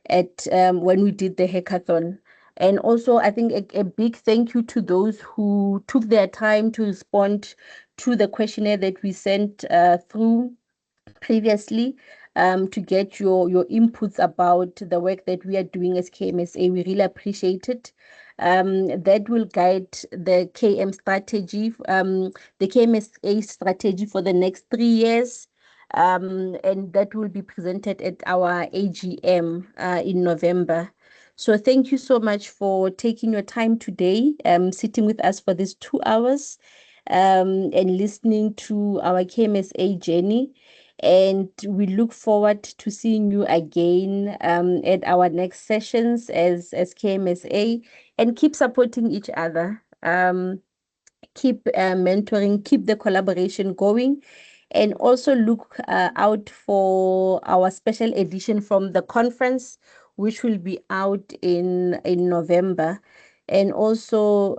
at when we did the hackathon. And also, I think a big thank you to those who took their time to respond to the questionnaire that we sent through previously, to get your inputs about the work that we are doing as KMSA. We really appreciate it. That will guide the the KMSA strategy for the next 3 years. And that will be presented at our AGM in November. So thank you so much for taking your time today, sitting with us for these 2 hours, and listening to our KMSA journey. And we look forward to seeing you again at our next sessions as KMSA, and keep supporting each other. Keep mentoring, keep the collaboration going, and also look out for our special edition from the conference, which will be out in November. And also,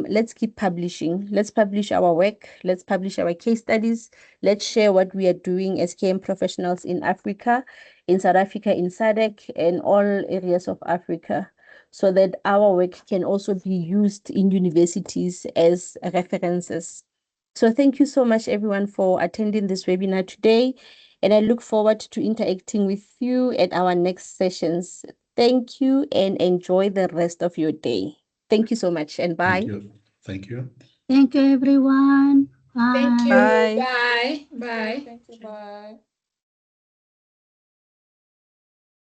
let's keep publishing. Let's publish our work. Let's publish our case studies. Let's share what we are doing as KM professionals in Africa, in South Africa, in SADC, and all areas of Africa, so that our work can also be used in universities as references. So thank you so much, everyone, for attending this webinar today, and I look forward to interacting with you at our next sessions. Thank you, and enjoy the rest of your day. Thank you so much, and bye. Thank you. Thank you. Thank you, everyone. Bye. Thank you. Bye. Bye. Bye. Thank you. Bye.